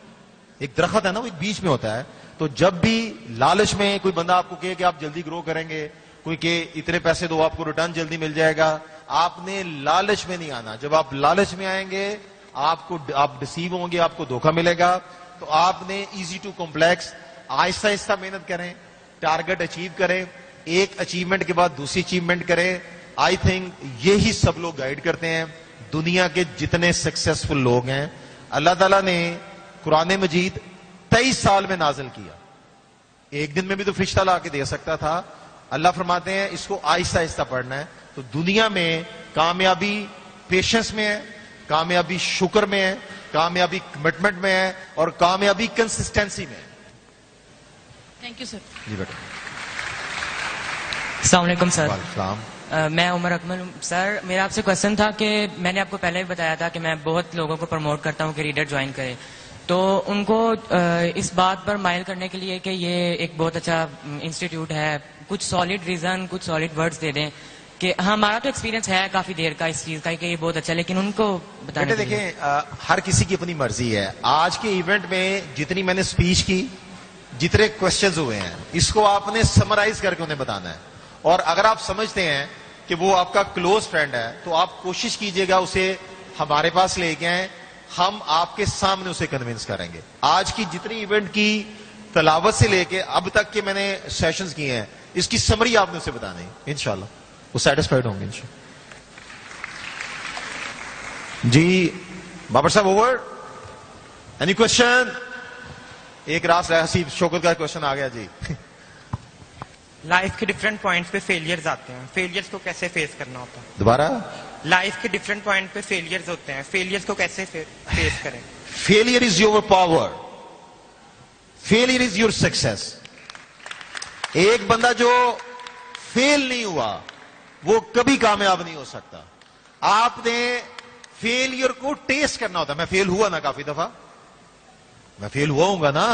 ایک درخت ہے نا, وہ ایک بیج میں ہوتا ہے. تو جب بھی لالچ میں کوئی بندہ آپ کو کہے کہ آپ جلدی گرو کریں گے, کوئی کہ اتنے پیسے دو آپ کو ریٹرن جلدی مل جائے گا, آپ نے لالچ میں نہیں آنا. جب آپ لالچ میں آئیں گے آپ ڈسیو ہوں گے, آپ کو دھوکہ ملے گا. تو آپ نے ایزی ٹو کمپلیکس آہستہ آہستہ محنت کریں, ٹارگٹ اچیو کریں, ایک اچیومنٹ کے بعد دوسری اچیومنٹ کریں. آئی تھنک یہی سب لوگ گائیڈ کرتے ہیں. دنیا کے جتنے سکسیسفل لوگ ہیں اللہ تعالیٰ نے قرآن مجید 23 سال میں نازل کیا. ایک دن میں بھی تو فرشتہ لا کے دے سکتا تھا. اللہ فرماتے ہیں اس کو آہستہ آہستہ پڑھنا ہے. تو دنیا میں کامیابی پیشنس میں ہے, کامیابی شکر میں ہے, کامیابی کمٹمنٹ میں ہے, اور کامیابی کنسسٹنسی میں ہے. Thank you sir. جی بیٹا. السلام علیکم سر. السلام. میں عمر اکمل. سر میرا آپ سے کوشچن تھا کہ میں نے آپ کو پہلے بھی بتایا تھا کہ میں بہت لوگوں کو پروموٹ کرتا ہوں کہ ریڈر جوائن کرے, تو ان کو اس بات پر مائل کرنے کے لیے کہ یہ ایک بہت اچھا انسٹیٹیوٹ ہے, کچھ سالڈ ریزن, کچھ سالڈ ورڈز دے دیں کہ ہمارا تو ایکسپیرینس ہے کافی دیر کا اس چیز کا کہ یہ بہت اچھا, لیکن ان کو بتانے کے لیے. دیکھیں ہر کسی کی اپنی مرضی ہے. آج کے ایونٹ میں جتنی میں نے اسپیچ کی, جتنے کوشچنز ہوئے ہیں, اس کو آپ نے سمرائز کر کے انہیں بتانا ہے. اور اگر آپ سمجھتے ہیں کہ وہ آپ کا کلوز فرینڈ ہے تو آپ کوشش کیجئے گا اسے ہمارے پاس لے کے آئیں, ہم آپ کے سامنے اسے کنونس کریں گے. آج کی جتنی ایونٹ کی تلاوت سے لے کے اب تک کے میں نے سیشنز کیے ہیں, اس کی سمری آپ نے اسے بتانی ہے. انشاءاللہ وہ سیٹسفائیڈ ہوں گے انشاءاللہ. جی بابر صاحب اوور. Any question? ایک راس حسیب شوکت کا کوشچن آ گیا. جی لائف کے ڈفرینٹ پوائنٹس پہ فیلئرز آتے ہیں, فیلئرز کو کیسے فیس کرنا ہوتا ہے؟ دوبارہ. لائف کے ڈفرینٹ پوائنٹ پہ فیلئرز ہوتے ہیں, فیلئرز کو کیسے فیس کریں؟ Failure is your power, failure is your success. ایک بندہ جو فیل نہیں ہوا وہ کبھی کامیاب نہیں ہو سکتا. آپ نے فیلئر کو ٹیسٹ کرنا ہوتا ہے. میں فیل ہوا نا کافی دفعہ, میں فیل ہوا ہوں گا نا,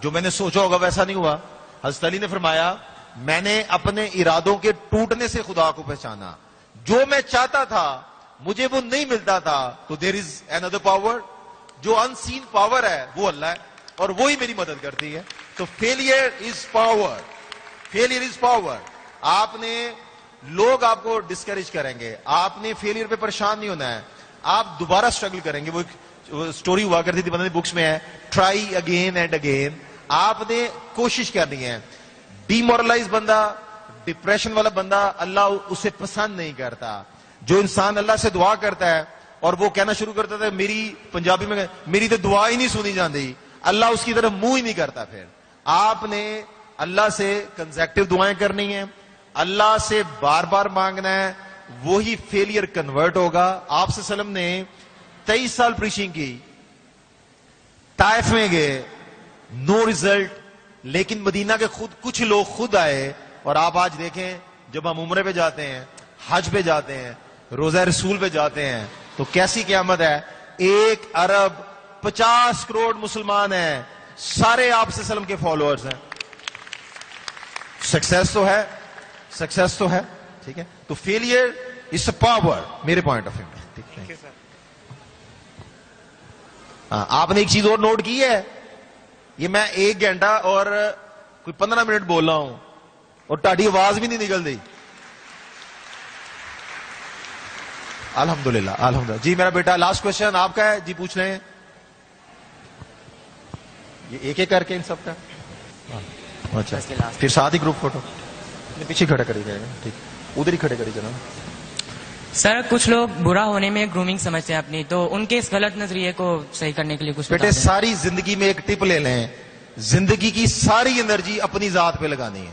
جو میں نے سوچا ہوگا ویسا نہیں ہوا. حضرت علی نے فرمایا میں نے اپنے ارادوں کے ٹوٹنے سے خدا کو پہچانا, جو میں چاہتا تھا مجھے وہ نہیں ملتا تھا. تو دیر از another پاور, جو ان سین پاور ہے وہ اللہ ہے اور وہی میری مدد کرتی ہے. تو failure is power, failure is power. آپ نے لوگ آپ کو ڈسکریج کریں گے, آپ نے فیلئر پہ پریشان نہیں ہونا ہے, آپ دوبارہ اسٹرگل کریں گے. وہ اسٹوری ہوا کرتی تھی بندے بکس میں ہے, ٹرائی اگین اینڈ اگین. آپ نے کوشش کرنی ہے. ڈی مورلائز بندہ, ڈپریشن والا بندہ اللہ اسے پسند نہیں کرتا. جو انسان اللہ سے دعا کرتا ہے اور وہ کہنا شروع کرتا تھا میری پنجابی میں میری تو دعا ہی نہیں سنی جاتی, اللہ اس کی طرف منہ ہی نہیں کرتا. پھر آپ نے اللہ سے کنزیکٹو دعائیں کرنی ہیں, اللہ سے بار بار مانگنا ہے, وہی فیلئر کنورٹ ہوگا. آپ صلی اللہ علیہ وسلم نے 23 سال پریچنگ کی, طائف میں گئے, نو ریزلٹ, لیکن مدینہ کے کچھ لوگ خود آئے. اور آپ آج دیکھیں جب ہم عمرے پہ جاتے ہیں, حج پہ جاتے ہیں, روزہ رسول پہ جاتے ہیں, تو کیسی قیامت ہے. 1 ارب 50 کروڑ مسلمان ہیں, سارے آپ صلی اللہ علیہ وسلم کے فالوورز ہیں. سکسیس تو ہے, سکسیس تو ہے. ٹھیک ہے, تو فیلئر از اے پاور میرے پوائنٹ آف ویو. آپ نے ایک چیز اور نوٹ کی ہے, یہ میں 1 گھنٹہ اور کوئی 15 منٹ بول رہا ہوں اور ٹاڈی آواز بھی نہیں نکل رہی. الحمدللہ الحمدللہ. جی میرا بیٹا لاسٹ کوشچن آپ کا ہے, جی پوچھ رہے ہیں. یہ ایک ایک کر کے ان سب کا. اچھا پھر ساتھ ہی گروپ فوٹو پیچھے کھڑا کری جائے گا. ٹھیک, ادھر ہی کھڑے کری جناب. سر کچھ لوگ برا ہونے میں گرومنگ سمجھتے ہیں اپنی, تو ان کے اس غلط نظریے کو صحیح کرنے کے لیے کچھ بیٹے ساری زندگی میں ایک ٹپ لے لیں, زندگی کی ساری انرجی اپنی ذات پہ لگانی ہے.